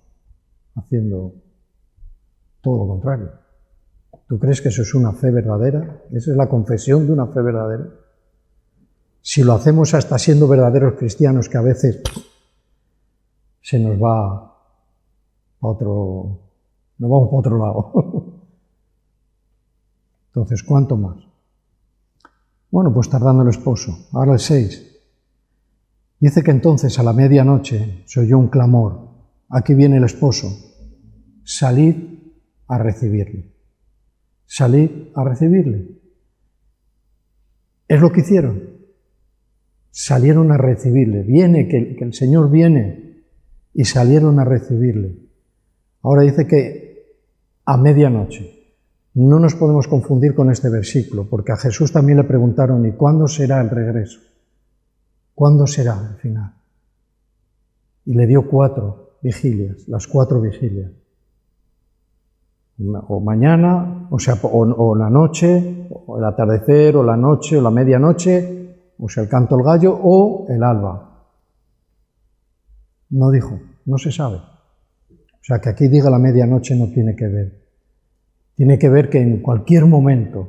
haciendo todo lo contrario. ¿Tú crees que eso es una fe verdadera? ¿Esa es la confesión de una fe verdadera? Si lo hacemos hasta siendo verdaderos cristianos, que a veces se nos va a otro, nos vamos para otro lado. Entonces, ¿cuánto más? Bueno, pues tardando el esposo. Ahora el 6. Dice que entonces a la medianoche se oyó un clamor. Aquí viene el esposo. Salid a recibirle. Salid a recibirle. Es lo que hicieron. Salieron a recibirle. Viene, que el Señor viene. Y salieron a recibirle. Ahora dice que a medianoche. No nos podemos confundir con este versículo, porque a Jesús también le preguntaron, ¿y cuándo será el regreso? ¿Cuándo será el final? Y le dio 4 vigilias, las 4 vigilias. O mañana, o la noche, o el atardecer, o la noche, o la medianoche, o sea, el canto del gallo, o el alba. No dijo, no se sabe. O sea, que aquí diga la medianoche no tiene que ver. Tiene que ver que en cualquier momento,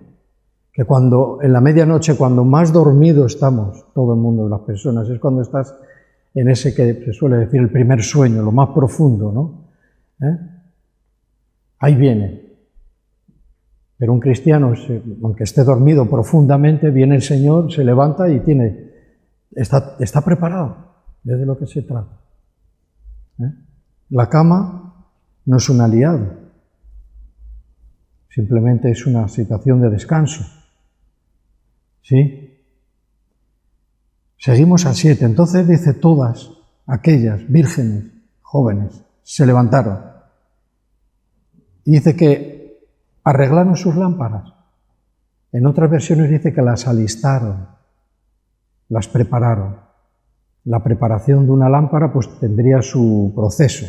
que en la medianoche, cuando más dormido estamos, todo el mundo, las personas, es cuando estás en ese que se suele decir el primer sueño, lo más profundo, ¿no? Ahí viene. Pero un cristiano, aunque esté dormido profundamente, viene el Señor, se levanta y está preparado, es de lo que se trata. La cama no es un aliado. Simplemente es una situación de descanso. ¿Sí? Seguimos al 7. Entonces dice, todas aquellas vírgenes jóvenes se levantaron. Y dice que arreglaron sus lámparas. En otras versiones dice que las alistaron, las prepararon. La preparación de una lámpara pues tendría su proceso.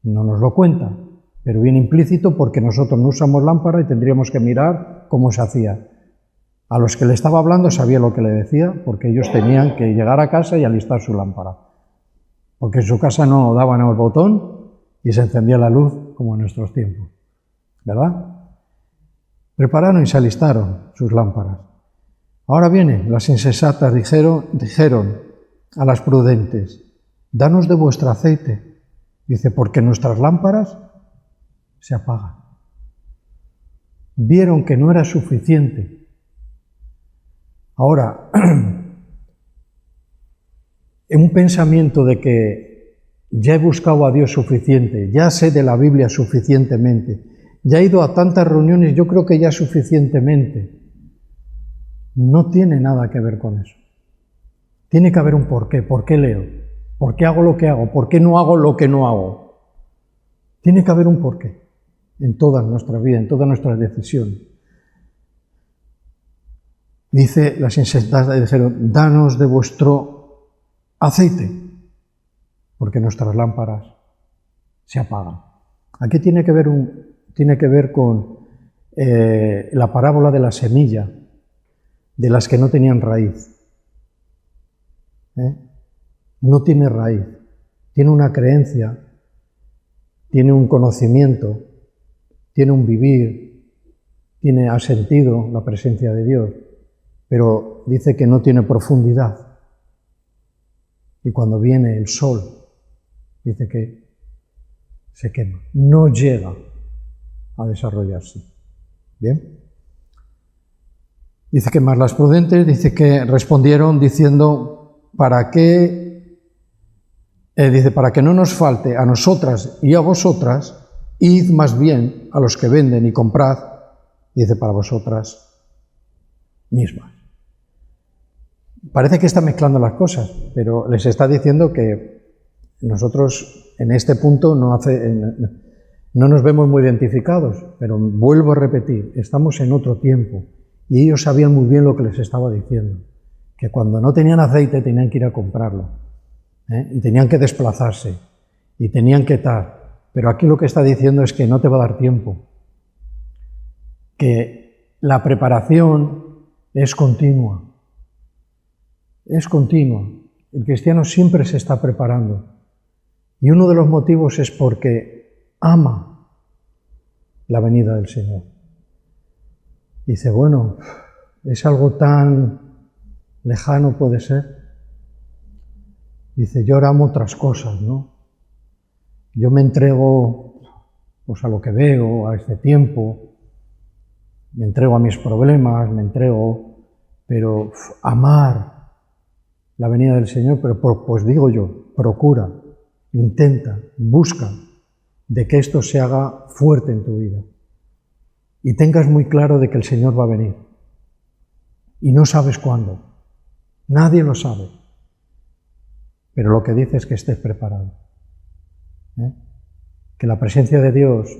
No nos lo cuenta, pero viene implícito porque nosotros no usamos lámpara y tendríamos que mirar cómo se hacía. A los que le estaba hablando sabía lo que le decía, porque ellos tenían que llegar a casa y alistar su lámpara. Porque en su casa no daban al botón y se encendía la luz como en nuestros tiempos. ¿Verdad? Prepararon y se alistaron sus lámparas. Ahora viene, las insensatas dijeron a las prudentes, danos de vuestro aceite. Dice, porque nuestras lámparas se apagan. Vieron que no era suficiente. Ahora, en un pensamiento de que ya he buscado a Dios suficiente, ya sé de la Biblia suficientemente, ya he ido a tantas reuniones, yo creo que ya suficientemente, no tiene nada que ver con eso. Tiene que haber un porqué. ¿Por qué leo? ¿Por qué hago lo que hago? ¿Por qué no hago lo que no hago? Tiene que haber un porqué en toda nuestra vida, en todas nuestras decisiones. Dice, las insensatas dijeron, danos de vuestro aceite, porque nuestras lámparas se apagan. Aquí tiene que ver con la parábola de la semilla, de las que no tenían raíz. No tiene raíz, tiene una creencia, tiene un conocimiento, tiene un vivir, ha sentido la presencia de Dios, pero dice que no tiene profundidad. Y cuando viene el sol, dice que se quema, no llega a desarrollarse. ¿Bien? Dice que más las prudentes, dice que respondieron diciendo, para que no nos falte a nosotras y a vosotras, id más bien a los que venden y comprad, dice, para vosotras mismas. Parece que está mezclando las cosas, pero les está diciendo que nosotros en este punto no nos vemos muy identificados, pero vuelvo a repetir, estamos en otro tiempo y ellos sabían muy bien lo que les estaba diciendo, que cuando no tenían aceite tenían que ir a comprarlo, y tenían que desplazarse y tenían que estar, pero aquí lo que está diciendo es que no te va a dar tiempo, que la preparación es continua. Es continua. El cristiano siempre se está preparando. Y uno de los motivos es porque ama la venida del Señor. Dice, bueno, es algo tan lejano puede ser. Dice, yo ahora amo otras cosas, ¿no? Yo me entrego pues, a lo que veo, a este tiempo, me entrego a mis problemas, pero amar la venida del Señor, pero pues digo yo, procura, intenta, busca de que esto se haga fuerte en tu vida y tengas muy claro de que el Señor va a venir y no sabes cuándo, nadie lo sabe, pero lo que dice es que estés preparado, que la presencia de Dios,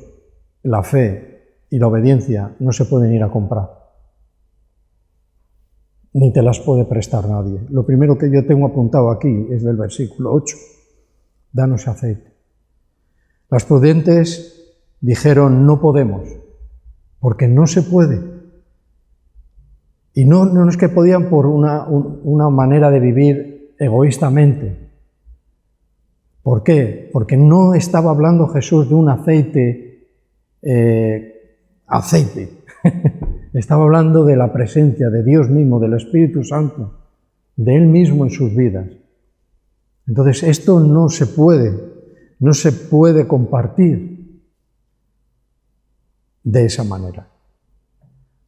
la fe y la obediencia no se pueden ir a comprar. Ni te las puede prestar nadie. Lo primero que yo tengo apuntado aquí es del versículo 8. Danos aceite. Las prudentes dijeron, no podemos, porque no se puede. Y no es que podían por una manera de vivir egoístamente. ¿Por qué? Porque no estaba hablando Jesús de un aceite. Estaba hablando de la presencia de Dios mismo, del Espíritu Santo, de Él mismo en sus vidas. Entonces, esto no se puede compartir de esa manera.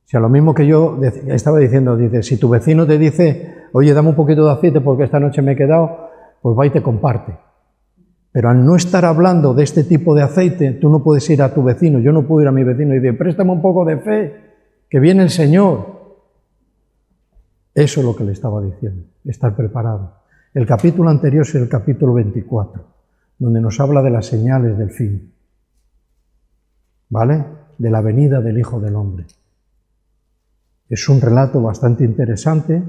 O sea, lo mismo que yo estaba diciendo, dice, si tu vecino te dice, oye, dame un poquito de aceite porque esta noche me he quedado, pues va y te comparte. Pero al no estar hablando de este tipo de aceite, tú no puedes ir a tu vecino, yo no puedo ir a mi vecino y decir, préstame un poco de fe, que viene el Señor. Eso es lo que le estaba diciendo, estar preparado. El capítulo anterior es el capítulo 24, donde nos habla de las señales del fin, ¿vale? De la venida del Hijo del Hombre. Es un relato bastante interesante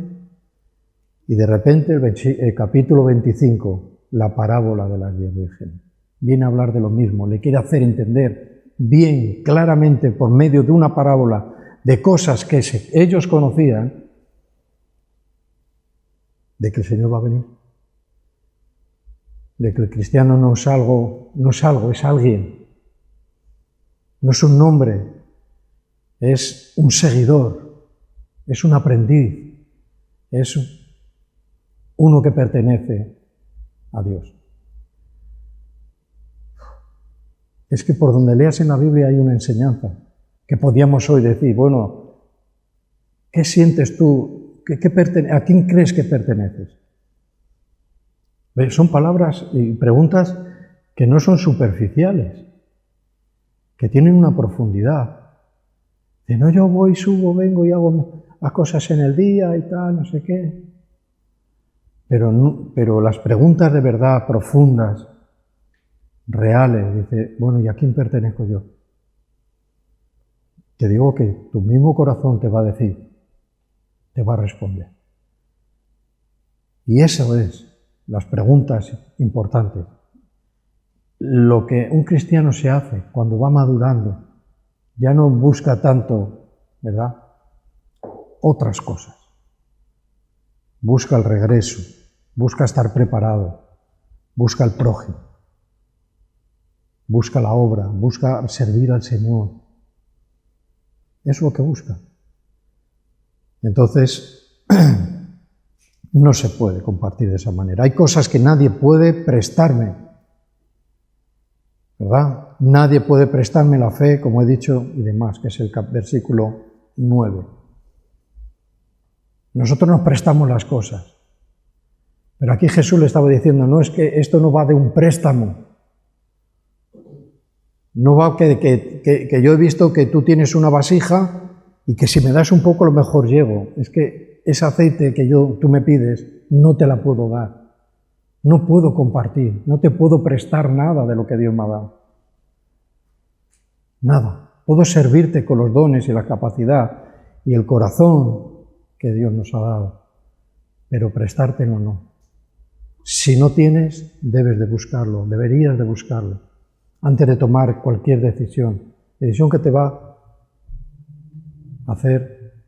y de repente el capítulo 25, la parábola de las 10 vírgenes, viene a hablar de lo mismo, le quiere hacer entender bien, claramente, por medio de una parábola, de cosas que ellos conocían, de que el Señor va a venir, de que el cristiano no es algo, es alguien, no es un nombre, es un seguidor, es un aprendiz, es uno que pertenece a Dios. Es que por donde leas en la Biblia hay una enseñanza que podíamos hoy decir, bueno, ¿qué sientes tú? ¿A quién crees que perteneces? Son palabras y preguntas que no son superficiales, que tienen una profundidad. De no, yo voy, subo, vengo y hago cosas en el día y tal, no sé qué. Pero las preguntas de verdad profundas, reales, dice, bueno, ¿y a quién pertenezco yo? Te digo que tu mismo corazón te va a decir, te va a responder. Y eso es las preguntas importantes. Lo que un cristiano se hace cuando va madurando, ya no busca tanto, ¿verdad?, otras cosas. Busca el regreso, busca estar preparado, busca el prójimo, busca la obra, busca servir al Señor. Es lo que busca. Entonces, no se puede compartir de esa manera. Hay cosas que nadie puede prestarme, ¿verdad? Nadie puede prestarme la fe, como he dicho, y demás, que es el versículo 9. Nosotros nos prestamos las cosas. Pero aquí Jesús le estaba diciendo, no, es que esto no va de un préstamo. No va que yo he visto que tú tienes una vasija y que si me das un poco, a lo mejor llego. Es que ese aceite que tú me pides, no te la puedo dar. No puedo compartir, no te puedo prestar nada de lo que Dios me ha dado. Nada. Puedo servirte con los dones y la capacidad y el corazón que Dios nos ha dado, pero prestártelo no. Si no tienes, debes de buscarlo, deberías de buscarlo, antes de tomar cualquier decisión que te va a hacer,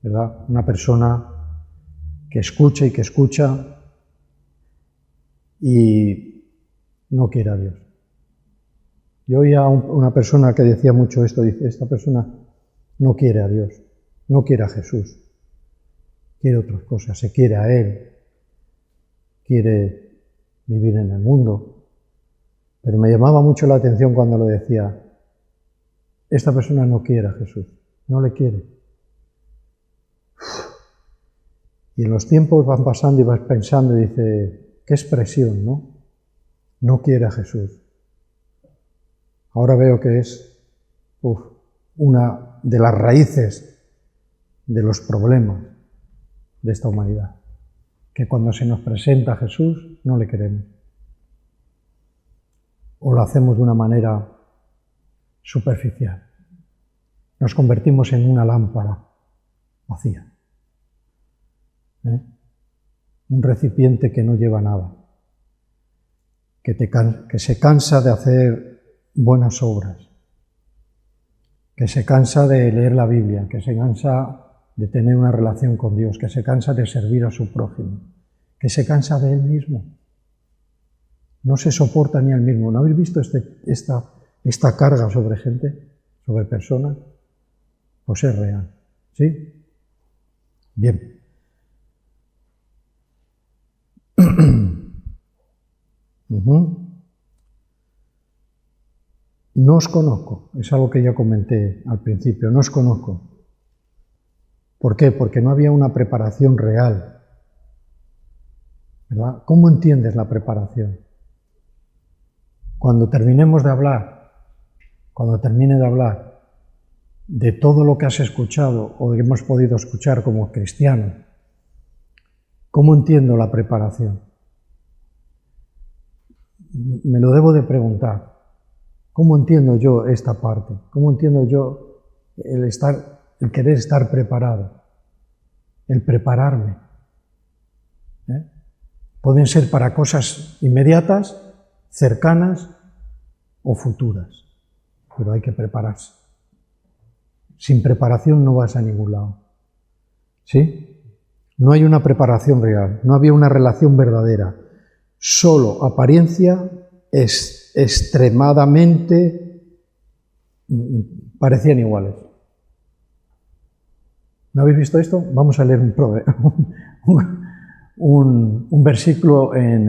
¿verdad?, una persona que escucha y no quiere a Dios. Yo oía a una persona que decía mucho esto, dice, esta persona no quiere a Dios, no quiere a Jesús, quiere otras cosas, se quiere a Él, quiere vivir en el mundo. Pero me llamaba mucho la atención cuando lo decía, esta persona no quiere a Jesús, no le quiere. Y en los tiempos van pasando y vas pensando y dice, qué expresión, ¿no? No quiere a Jesús. Ahora veo que es una de las raíces de los problemas de esta humanidad, que cuando se nos presenta a Jesús no le queremos. O lo hacemos de una manera superficial. Nos convertimos en una lámpara vacía. Un recipiente que no lleva nada, que se cansa de hacer buenas obras, que se cansa de leer la Biblia, que se cansa de tener una relación con Dios, que se cansa de servir a su prójimo, que se cansa de él mismo. No se soporta ni a él mismo. ¿No habéis visto esta carga sobre gente, sobre personas? Pues es real, ¿sí? Bien. No os conozco, es algo que ya comenté al principio, no os conozco. ¿Por qué? Porque no había una preparación real, ¿verdad? ¿Cómo entiendes la preparación? Cuando terminemos de hablar, cuando termine de hablar de todo lo que has escuchado o que hemos podido escuchar como cristianos, ¿Cómo entiendo la preparación? Me lo debo de preguntar. ¿Cómo entiendo yo esta parte? ¿Cómo entiendo yo el querer estar preparado? El prepararme. Pueden ser para cosas inmediatas, cercanas o futuras, pero hay que prepararse. Sin preparación no vas a ningún lado. ¿Sí? No hay una preparación real, no había una relación verdadera. Solo apariencia es extremadamente parecían iguales. ¿No habéis visto esto? Vamos a leer un versículo en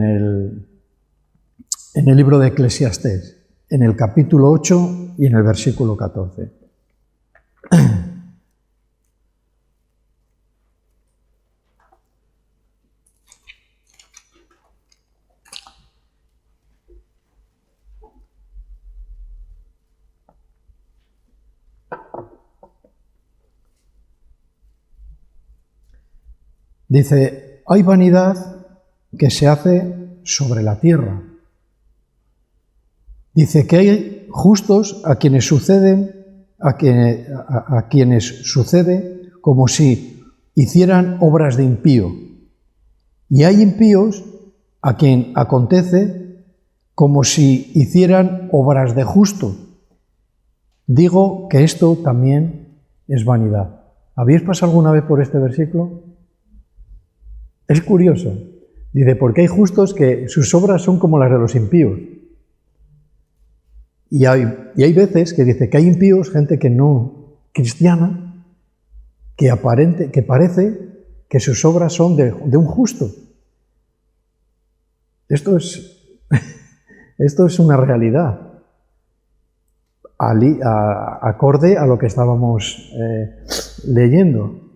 el libro de Eclesiastés, en el capítulo 8 y en el versículo 14. Dice, hay vanidad que se hace sobre la tierra. Dice que hay justos a quienes sucede como si hicieran obras de impío. Y hay impíos a quien acontece como si hicieran obras de justo. Digo que esto también es vanidad. ¿Habéis pasado alguna vez por este versículo? Es curioso. Dice, porque hay justos que sus obras son como las de los impíos. Y hay veces que dice que hay impíos, gente que no cristiana, que parece que sus obras son de un justo. Esto es una realidad, acorde a lo que estábamos leyendo,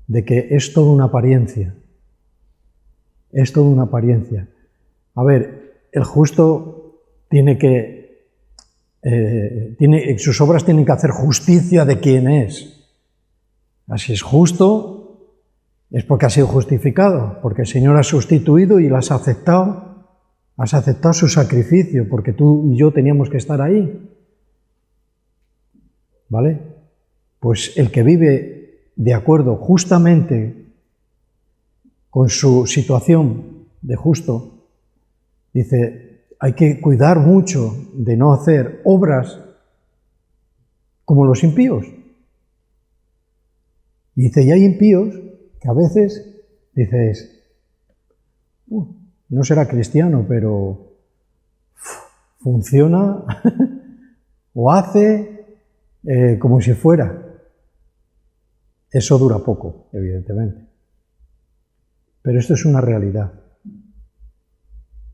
de que es toda una apariencia. Es toda una apariencia. A ver, el justo sus obras tienen que hacer justicia de quién es. Así es justo, es porque ha sido justificado, porque el Señor ha sustituido y lo has aceptado su sacrificio, porque tú y yo teníamos que estar ahí. ¿Vale? Pues el que vive de acuerdo justamente con su situación de justo, dice, hay que cuidar mucho de no hacer obras como los impíos. Y dice, y hay impíos que a veces dices, no será cristiano, pero funciona o hace como si fuera. Eso dura poco, evidentemente. Pero esto es una realidad.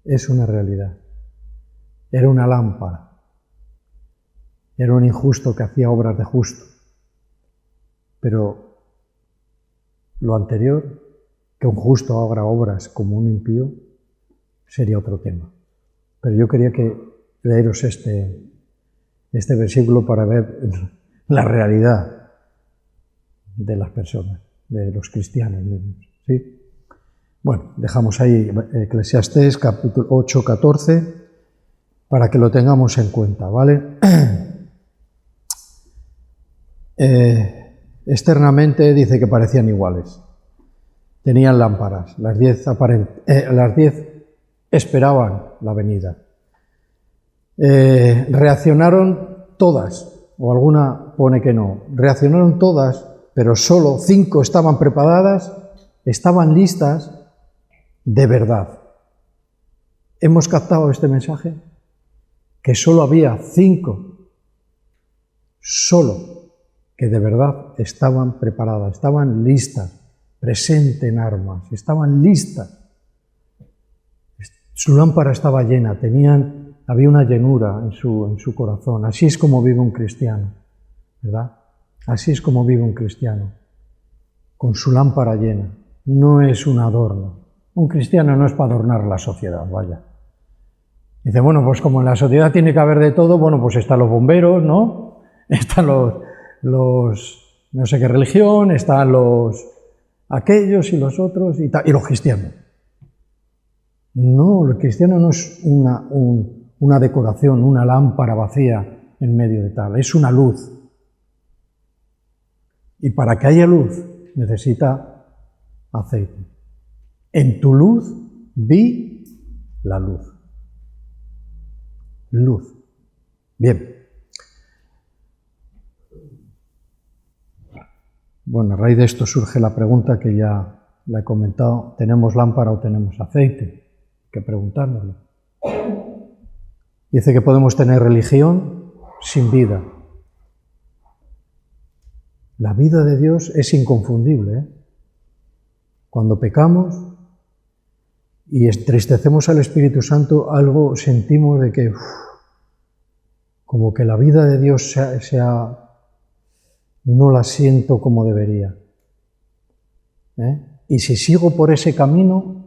Es una realidad. Era una lámpara. Era un injusto que hacía obras de justo. Pero lo anterior, que un justo haga obras como un impío, sería otro tema. Pero yo quería leeros este versículo para ver la realidad de las personas, de los cristianos mismos. ¿Sí? Bueno, dejamos ahí Eclesiastés capítulo 8, 14, para que lo tengamos en cuenta, ¿vale? Externamente dice que parecían iguales. Tenían lámparas, las 10 esperaban la venida. Reaccionaron todas, o alguna pone que no, reaccionaron todas, pero solo 5 estaban preparadas, estaban listas de verdad. ¿Hemos captado este mensaje? Que solo había 5, solo, que de verdad estaban preparadas, estaban listas, presente en armas, estaban listas. Su lámpara estaba llena, había una llenura en su corazón. Así es como vive un cristiano, ¿verdad? Así es como vive un cristiano, con su lámpara llena. No es un adorno. Un cristiano no es para adornar la sociedad, vaya. Dice, bueno, pues como en la sociedad tiene que haber de todo, bueno, pues están los bomberos, ¿no? Están los no sé qué religión, están los aquellos y los otros y tal, y los cristianos. No, el cristiano no es una decoración, una lámpara vacía en medio de tal, es una luz. Y para que haya luz necesita aceite. En tu luz vi la luz. Luz. Bien. Bueno, a raíz de esto surge la pregunta que ya la he comentado. ¿Tenemos lámpara o tenemos aceite? Hay que preguntárnoslo. Dice que podemos tener religión sin vida. La vida de Dios es inconfundible, ¿eh? Cuando pecamos y entristecemos al Espíritu Santo, algo sentimos de que como que la vida de Dios no la siento como debería. Y si sigo por ese camino,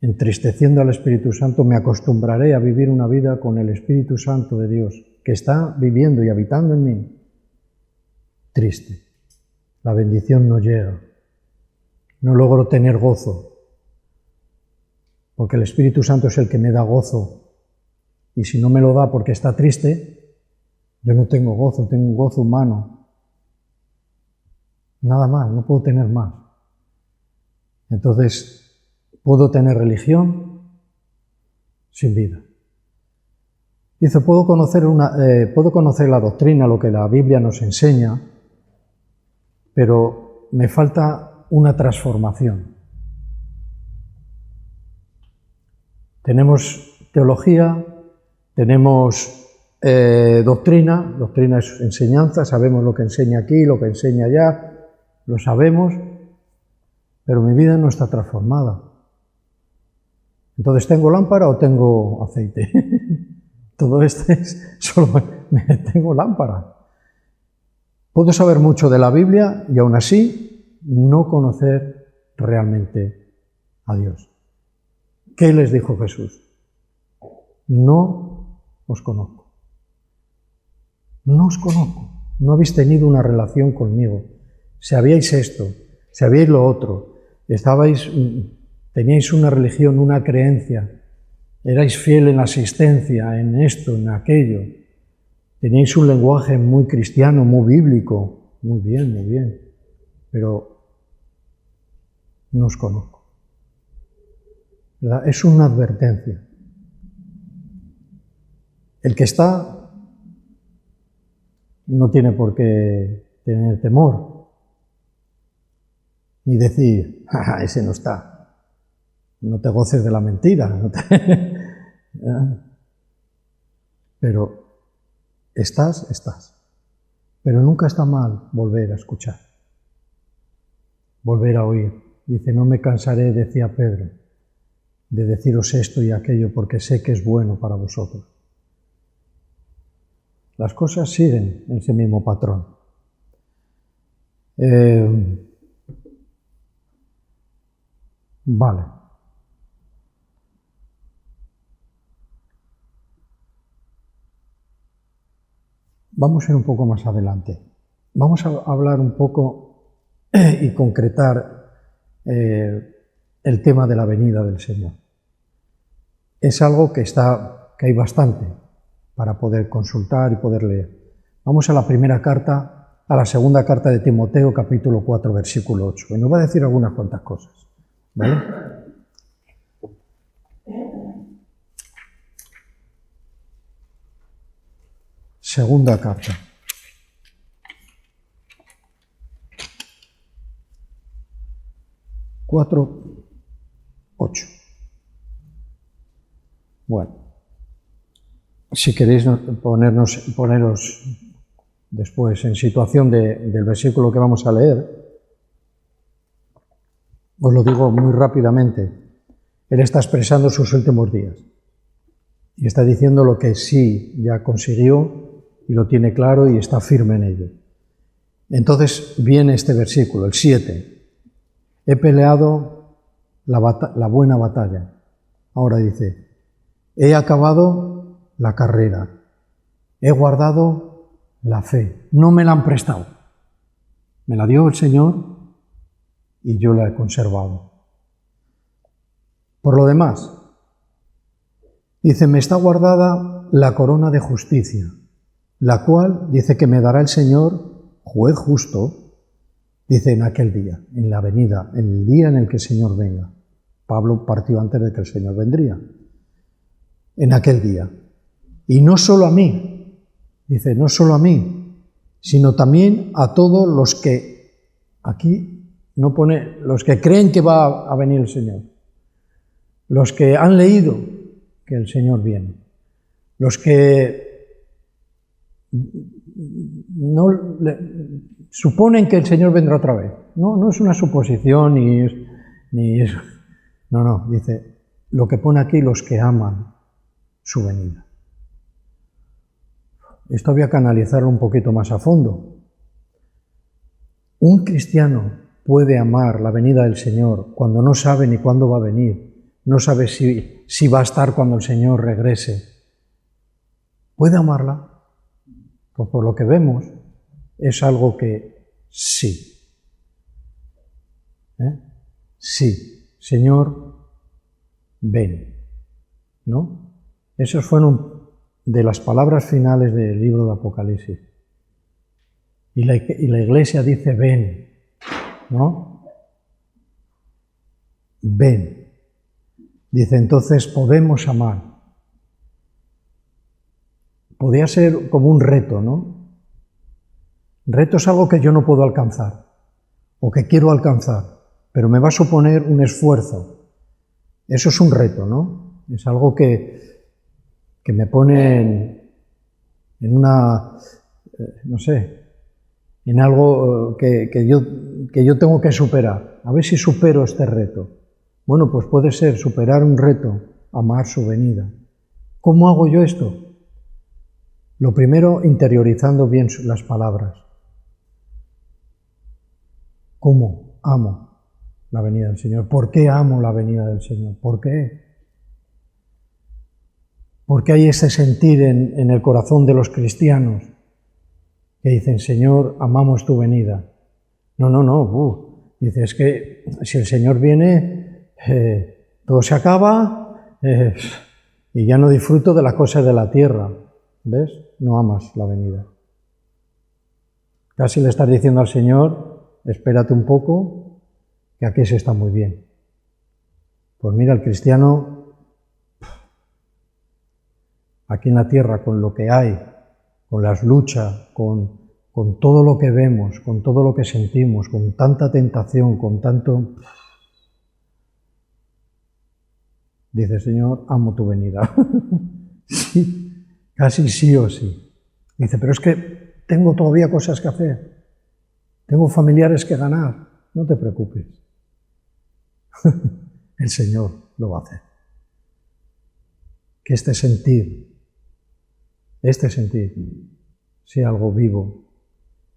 entristeciendo al Espíritu Santo, me acostumbraré a vivir una vida con el Espíritu Santo de Dios, que está viviendo y habitando en mí, triste. La bendición no llega. No logro tener gozo, porque el Espíritu Santo es el que me da gozo. Y si no me lo da porque está triste, yo no tengo gozo, tengo un gozo humano. Nada más, no puedo tener más. Entonces, puedo tener religión sin vida. Dice, puedo conocer la doctrina, lo que la Biblia nos enseña, pero me falta una transformación. Tenemos teología, tenemos doctrina es enseñanza, sabemos lo que enseña aquí, lo que enseña allá, lo sabemos, pero mi vida no está transformada. Entonces, ¿tengo lámpara o tengo aceite? Todo esto es solo tengo lámpara. Puedo saber mucho de la Biblia y aún así no conocer realmente a Dios. ¿Qué les dijo Jesús? No os conozco. No os conozco. No habéis tenido una relación conmigo. Sabíais esto, sabíais lo otro. Teníais una religión, una creencia. Erais fiel en la asistencia, en esto, en aquello. Teníais un lenguaje muy cristiano, muy bíblico. Muy bien. Pero no os conozco. ¿Verdad? Es una advertencia. El que está no tiene por qué tener temor, ni decir, ese no está. No te goces de la mentira. Pero estás. Pero nunca está mal volver a escuchar, volver a oír. Dice, no me cansaré, decía Pedro, de deciros esto y aquello, porque sé que es bueno para vosotros. Las cosas siguen ese mismo patrón. Vale. Vamos a ir un poco más adelante. Vamos a hablar un poco y concretar el tema de la venida del Señor. Es algo que hay bastante para poder consultar y poder leer. Vamos a la segunda carta de Timoteo, capítulo 4, versículo 8, y nos va a decir algunas cuantas cosas, ¿vale? Segunda carta. 4:8. Bueno, si queréis poneros después en situación del versículo que vamos a leer, os lo digo muy rápidamente. Él está expresando sus últimos días y está diciendo lo que sí ya consiguió y lo tiene claro y está firme en ello. Entonces viene este versículo, el 7. He peleado la buena batalla. Ahora dice, he acabado la carrera, he guardado la fe. No me la han prestado. Me la dio el Señor y yo la he conservado. Por lo demás, dice, me está guardada la corona de justicia, la cual dice que me dará el Señor, juez justo, dice en aquel día, en la venida, en el día en el que el Señor venga. Pablo partió antes de que el Señor vendría. En aquel día. Y no solo a mí, dice, no solo a mí, sino también a todos los que, aquí no pone, los que creen que va a venir el Señor, los que han leído que el Señor viene, los que no suponen que el Señor vendrá otra vez. No es una suposición ni eso. No, dice, lo que pone aquí, los que aman su venida. Esto había que analizarlo un poquito más a fondo. Un cristiano puede amar la venida del Señor cuando no sabe ni cuándo va a venir, no sabe si va a estar cuando el Señor regrese. ¿Puede amarla? Pues por lo que vemos, es algo que sí. Sí, Señor, ven. ¿No? Esas fueron de las palabras finales del libro de Apocalipsis. Y la Iglesia dice, ven, ¿no? Ven. Dice, entonces podemos amar. Podría ser como un reto, ¿no? Reto es algo que yo no puedo alcanzar, o que quiero alcanzar, pero me va a suponer un esfuerzo. Eso es un reto, ¿no? Es algo que me pone en una, no sé, en algo que yo tengo que superar. A ver si supero este reto. Bueno, pues puede ser superar un reto, amar su venida. ¿Cómo hago yo esto? Lo primero, interiorizando bien las palabras. ¿Cómo amo la venida del Señor? ¿Por qué amo la venida del Señor? ¿Por qué? ¿Por qué hay ese sentir en el corazón de los cristianos que dicen, Señor, amamos tu venida? No. Dice, es que si el Señor viene, todo se acaba y ya no disfruto de las cosas de la tierra. ¿Ves? No amas la venida. Casi le estás diciendo al Señor, espérate un poco, que aquí se está muy bien. Pues mira, el cristiano, aquí en la tierra, con lo que hay, con las luchas, con todo lo que vemos, con todo lo que sentimos, con tanta tentación, con tanto... Dice, Señor, amo tu venida. Sí, casi sí o sí. Dice, pero es que tengo todavía cosas que hacer. Tengo familiares que ganar. No te preocupes. El Señor lo va a hacer. Que este sentir sea algo vivo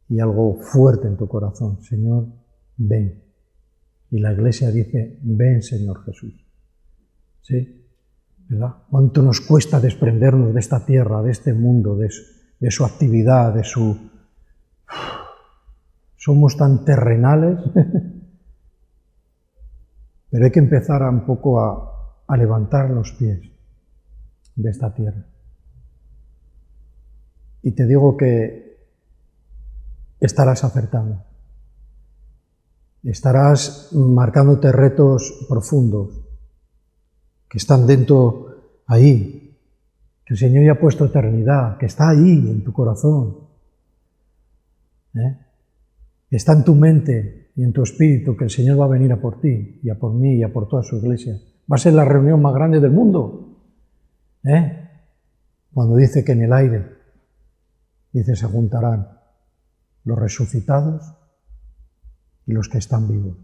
y algo fuerte en tu corazón. Señor, ven. Y la Iglesia dice, ven, Señor Jesús. ¿Sí? ¿Verdad? ¿Cuánto nos cuesta desprendernos de esta tierra, de este mundo, de su actividad, de su... Somos tan terrenales, pero hay que empezar un poco a levantar los pies de esta tierra. Y te digo que estarás acertando. Estarás marcándote retos profundos que están dentro ahí, que el Señor ya ha puesto eternidad, que está ahí en tu corazón, está en tu mente y en tu espíritu, que el Señor va a venir a por ti y a por mí y a por toda su Iglesia. Va a ser la reunión más grande del mundo, cuando dice que en el aire, dice, se juntarán los resucitados y los que están vivos.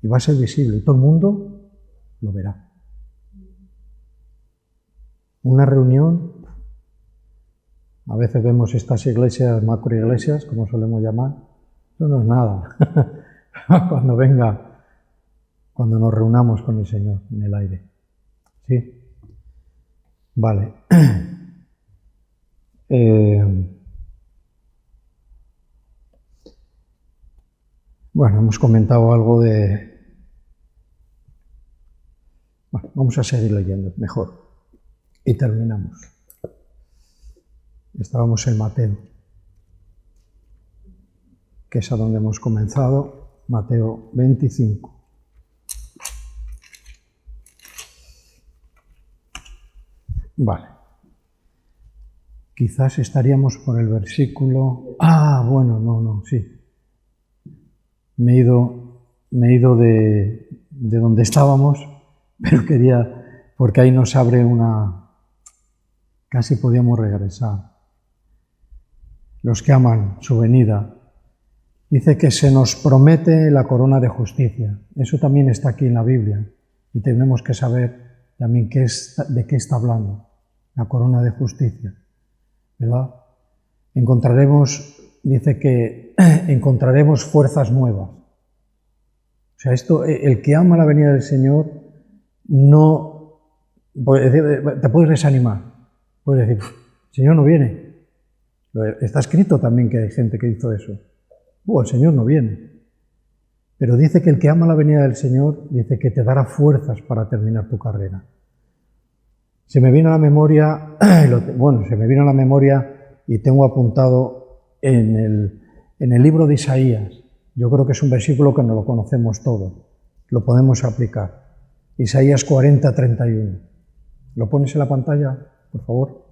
Y va a ser visible y todo el mundo lo verá. Una reunión, a veces vemos estas iglesias, macroiglesias, como solemos llamar, eso no es nada. Cuando nos reunamos con el Señor en el aire. ¿Sí? Vale. Bueno, hemos comentado algo de... Bueno, vamos a seguir leyendo, mejor. Y terminamos. Estábamos en Mateo, que es a donde hemos comenzado, Mateo 25. Vale. Quizás estaríamos por el versículo... bueno, no, sí. Me he ido de donde estábamos, pero quería... Porque ahí nos abre una... Casi podíamos regresar. Los que aman su venida. Dice que se nos promete la corona de justicia. Eso también está aquí en la Biblia. Y tenemos que saber también de qué está hablando. La corona de justicia. ¿Verdad? Dice que encontraremos fuerzas nuevas. O sea, el que ama la venida del Señor, no... Te puedes desanimar. Puedes decir, el Señor no viene. Está escrito también que hay gente que hizo eso. El Señor no viene. Pero dice que el que ama la venida del Señor, dice que te dará fuerzas para terminar tu carrera. Se me vino a la memoria, y tengo apuntado en el libro de Isaías. Yo creo que es un versículo que no lo conocemos todo. Lo podemos aplicar. Isaías 40, 31. ¿Lo pones en la pantalla, por favor?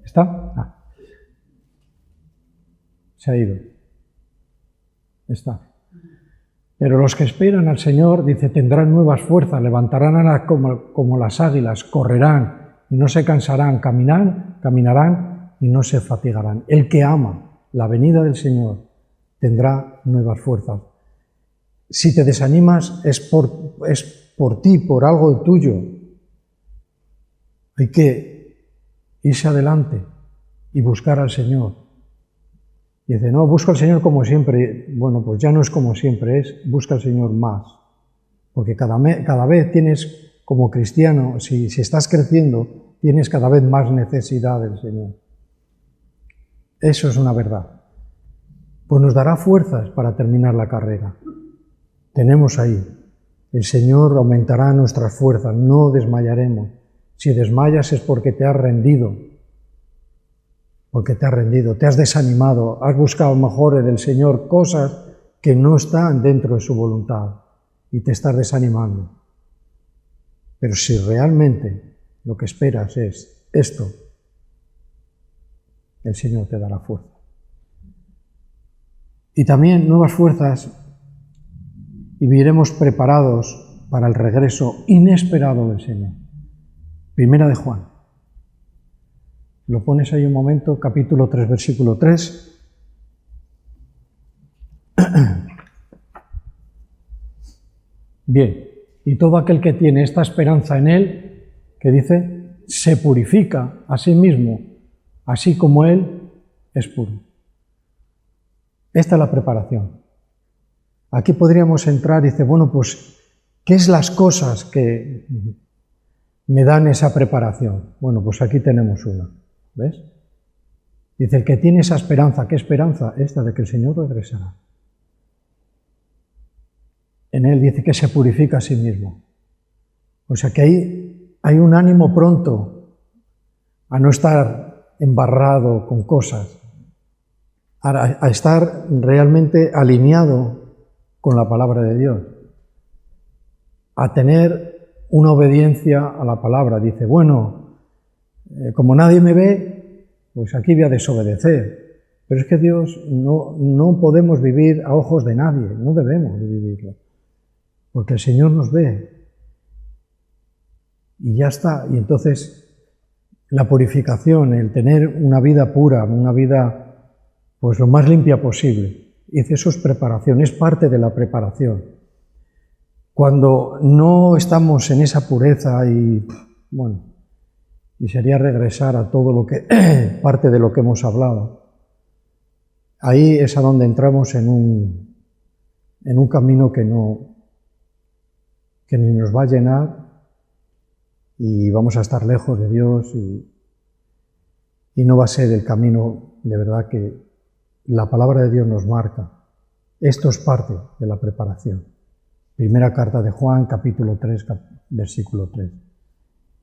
¿Está? Se ha ido. Está. Pero los que esperan al Señor, dice, tendrán nuevas fuerzas, levantarán alas como las águilas, correrán y no se cansarán, caminarán y no se fatigarán. El que ama la venida del Señor tendrá nuevas fuerzas. Si te desanimas es por ti, por algo tuyo. Hay que irse adelante y buscar al Señor. Y dice, no, busco al Señor como siempre. Bueno, pues ya no es como siempre, busca al Señor más. Porque cada vez tienes, como cristiano, si estás creciendo, tienes cada vez más necesidad del Señor. Eso es una verdad. Pues nos dará fuerzas para terminar la carrera. Tenemos ahí. El Señor aumentará nuestras fuerzas, no desmayaremos. Si desmayas es porque te has rendido. Porque te has rendido, te has desanimado, has buscado mejor del Señor cosas que no están dentro de su voluntad y te estás desanimando. Pero si realmente lo que esperas es esto, el Señor te dará fuerza. Y también nuevas fuerzas y viviremos preparados para el regreso inesperado del Señor. Primera de Juan. Lo pones ahí un momento, capítulo 3, versículo 3. Bien, y todo aquel que tiene esta esperanza en Él, que dice, se purifica a sí mismo, así como Él es puro. Esta es la preparación. Aquí podríamos entrar y decir, bueno, pues, ¿qué es las cosas que me dan esa preparación? Bueno, pues aquí tenemos una. ¿Ves? Dice, el que tiene esa esperanza, ¿qué esperanza? Esta de que el Señor regresará. En él dice que se purifica a sí mismo. O sea que ahí hay un ánimo pronto a no estar embarrado con cosas, a estar realmente alineado con la palabra de Dios, a tener una obediencia a la palabra. Dice, bueno, como nadie me ve, pues aquí voy a desobedecer. Pero es que Dios no podemos vivir a ojos de nadie, no debemos de vivirlo. Porque el Señor nos ve. Y ya está. Y entonces la purificación, el tener una vida pura, una vida pues lo más limpia posible. Dice, eso es preparación, es parte de la preparación. Cuando no estamos en esa pureza y sería regresar a todo lo que, parte de lo que hemos hablado. Ahí es a donde entramos en un camino que ni nos va a llenar, y vamos a estar lejos de Dios y no va a ser el camino de verdad que la palabra de Dios nos marca. Esto es parte de la preparación. Primera carta de Juan, capítulo 3, versículo 3.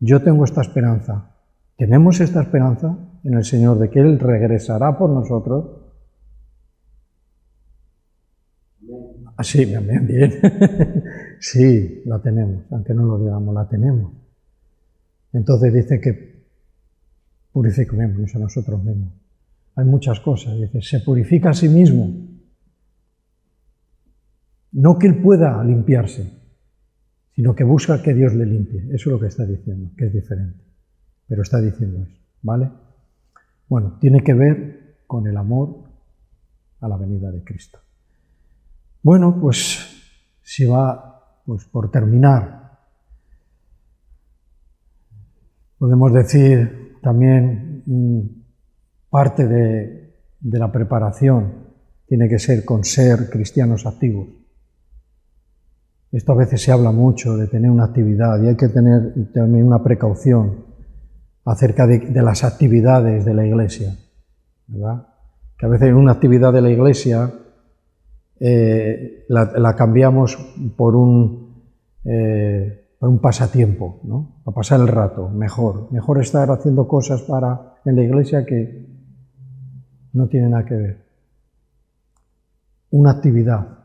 Yo tengo esta esperanza, tenemos esta esperanza en el Señor de que Él regresará por nosotros. Sí, bien. Sí, la tenemos, aunque no lo digamos, la tenemos. Entonces dice que purifiquémonos a nosotros mismos. Hay muchas cosas, dice, se purifica a sí mismo. No que Él pueda limpiarse, sino que busca que Dios le limpie. Eso es lo que está diciendo, que es diferente. Pero está diciendo eso, ¿vale? Bueno, tiene que ver con el amor a la venida de Cristo. Bueno, pues si va, pues por terminar, podemos decir también parte de la preparación tiene que ser con ser cristianos activos. Esto a veces se habla mucho de tener una actividad y hay que tener también una precaución acerca de las actividades de la Iglesia, ¿verdad? Que a veces una actividad de la Iglesia la cambiamos por un pasatiempo, ¿no? Para pasar el rato, mejor estar haciendo cosas en la Iglesia que no tienen nada que ver. Una actividad,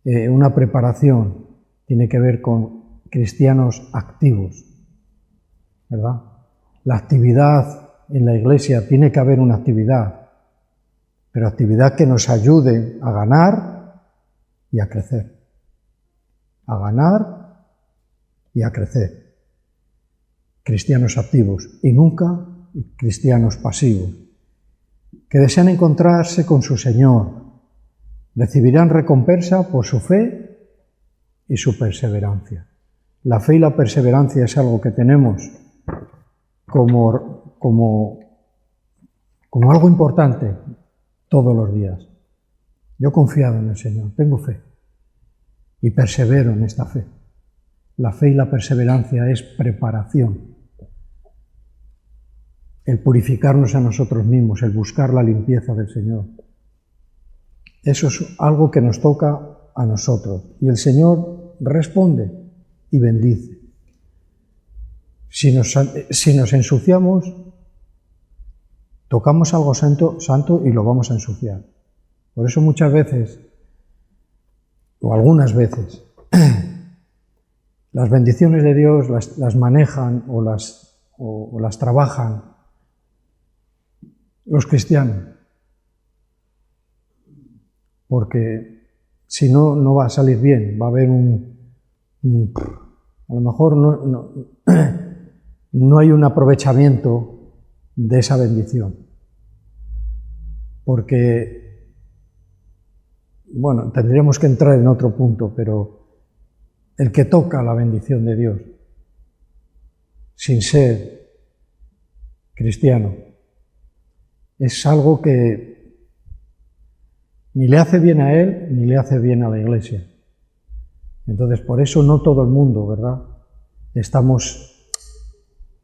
una preparación tiene que ver con cristianos activos, ¿verdad? La actividad en la Iglesia, tiene que haber una actividad, pero actividad que nos ayude a ganar y a crecer. A ganar y a crecer. Cristianos activos y nunca cristianos pasivos, que desean encontrarse con su Señor, recibirán recompensa por su fe y su perseverancia. La fe y la perseverancia es algo que tenemos como algo importante todos los días. Yo he confiado en el Señor, tengo fe y persevero en esta fe. La fe y la perseverancia es preparación. El purificarnos a nosotros mismos, el buscar la limpieza del Señor. Eso es algo que nos toca a nosotros. Y el Señor responde y bendice. Si nos ensuciamos, tocamos algo santo y lo vamos a ensuciar. Por eso muchas veces, o algunas veces, las bendiciones de Dios las manejan o las trabajan los cristianos. Porque si no, no va a salir bien, va a haber a lo mejor no hay un aprovechamiento de esa bendición. Porque, bueno, tendríamos que entrar en otro punto, pero el que toca la bendición de Dios, sin ser cristiano, es algo que ni le hace bien a él, ni le hace bien a la Iglesia. Entonces, por eso no todo el mundo, ¿verdad? Estamos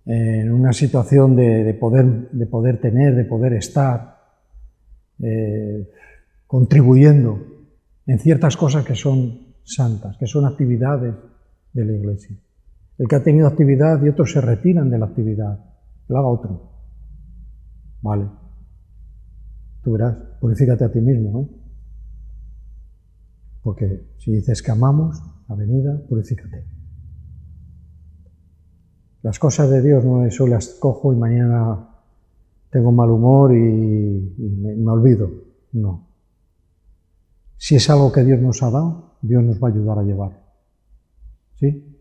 en una situación de poder tener, de poder estar contribuyendo en ciertas cosas que son santas, que son actividades de la Iglesia. El que ha tenido actividad y otros se retiran de la actividad, que lo haga otro. Vale. Tú verás, purifícate a ti mismo, ¿eh? Porque si dices que amamos la venida, purifícate. Las cosas de Dios no es hoy las cojo y mañana tengo mal humor y me olvido. No. Si es algo que Dios nos ha dado, Dios nos va a ayudar a llevar. ¿Sí?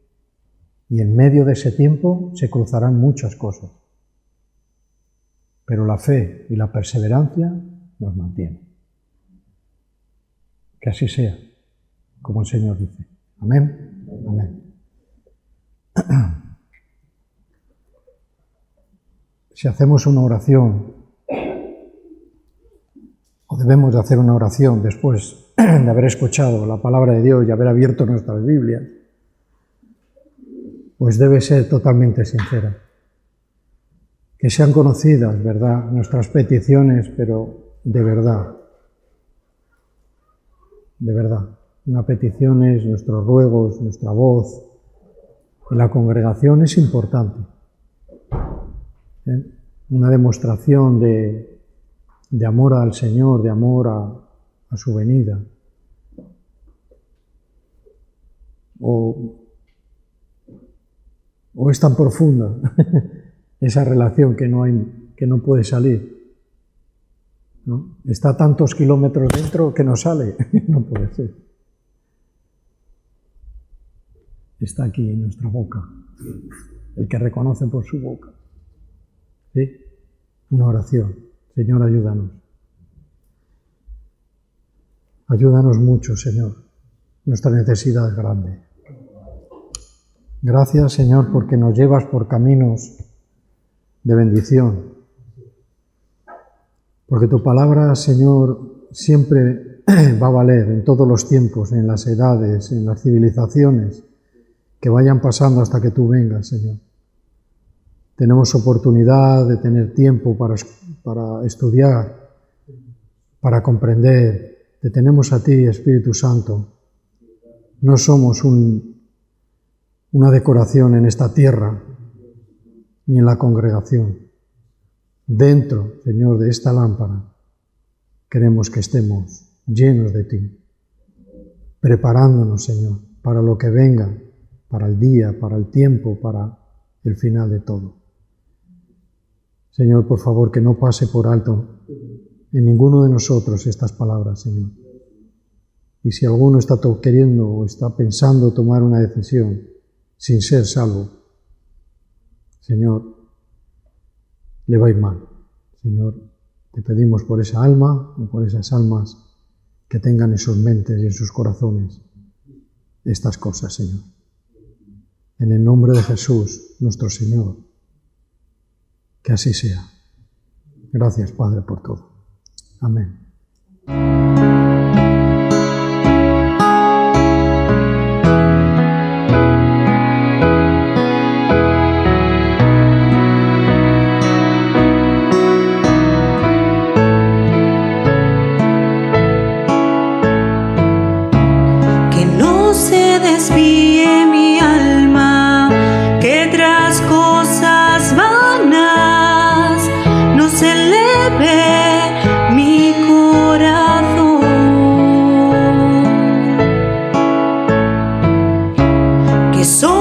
Y en medio de ese tiempo se cruzarán muchas cosas. Pero la fe y la perseverancia nos mantienen. Que así sea, como el Señor dice. Amén. Amén. Si hacemos una oración, o debemos de hacer una oración después de haber escuchado la palabra de Dios y haber abierto nuestras Biblias, pues debe ser totalmente sincera. Que sean conocidas, ¿verdad?, nuestras peticiones, pero de verdad. De verdad. Una petición es nuestros ruegos, nuestra voz. Y la congregación es importante. Una demostración de amor al Señor, de amor a su venida. O es tan profunda esa relación que no puede salir, ¿no? Está a tantos kilómetros dentro que no sale, no puede ser. Está aquí en nuestra boca, el que reconoce por su boca. ¿Sí? Una oración. Señor, ayúdanos. Ayúdanos mucho, Señor. Nuestra necesidad es grande. Gracias, Señor, porque nos llevas por caminos de bendición. Porque tu palabra, Señor, siempre va a valer en todos los tiempos, en las edades, en las civilizaciones que vayan pasando hasta que tú vengas, Señor. Tenemos oportunidad de tener tiempo para estudiar, para comprender. Te tenemos a ti, Espíritu Santo. No somos una decoración en esta tierra, ni en la congregación. Dentro, Señor, de esta lámpara, queremos que estemos llenos de ti, preparándonos, Señor, para lo que venga, para el día, para el tiempo, para el final de todo. Señor, por favor, que no pase por alto en ninguno de nosotros estas palabras, Señor. Y si alguno está queriendo o está pensando tomar una decisión sin ser salvo, Señor, le va a ir mal. Señor, te pedimos por esa alma o por esas almas que tengan en sus mentes y en sus corazones estas cosas, Señor. En el nombre de Jesús, nuestro Señor, que así sea. Gracias, Padre, por todo. Amén. Que soy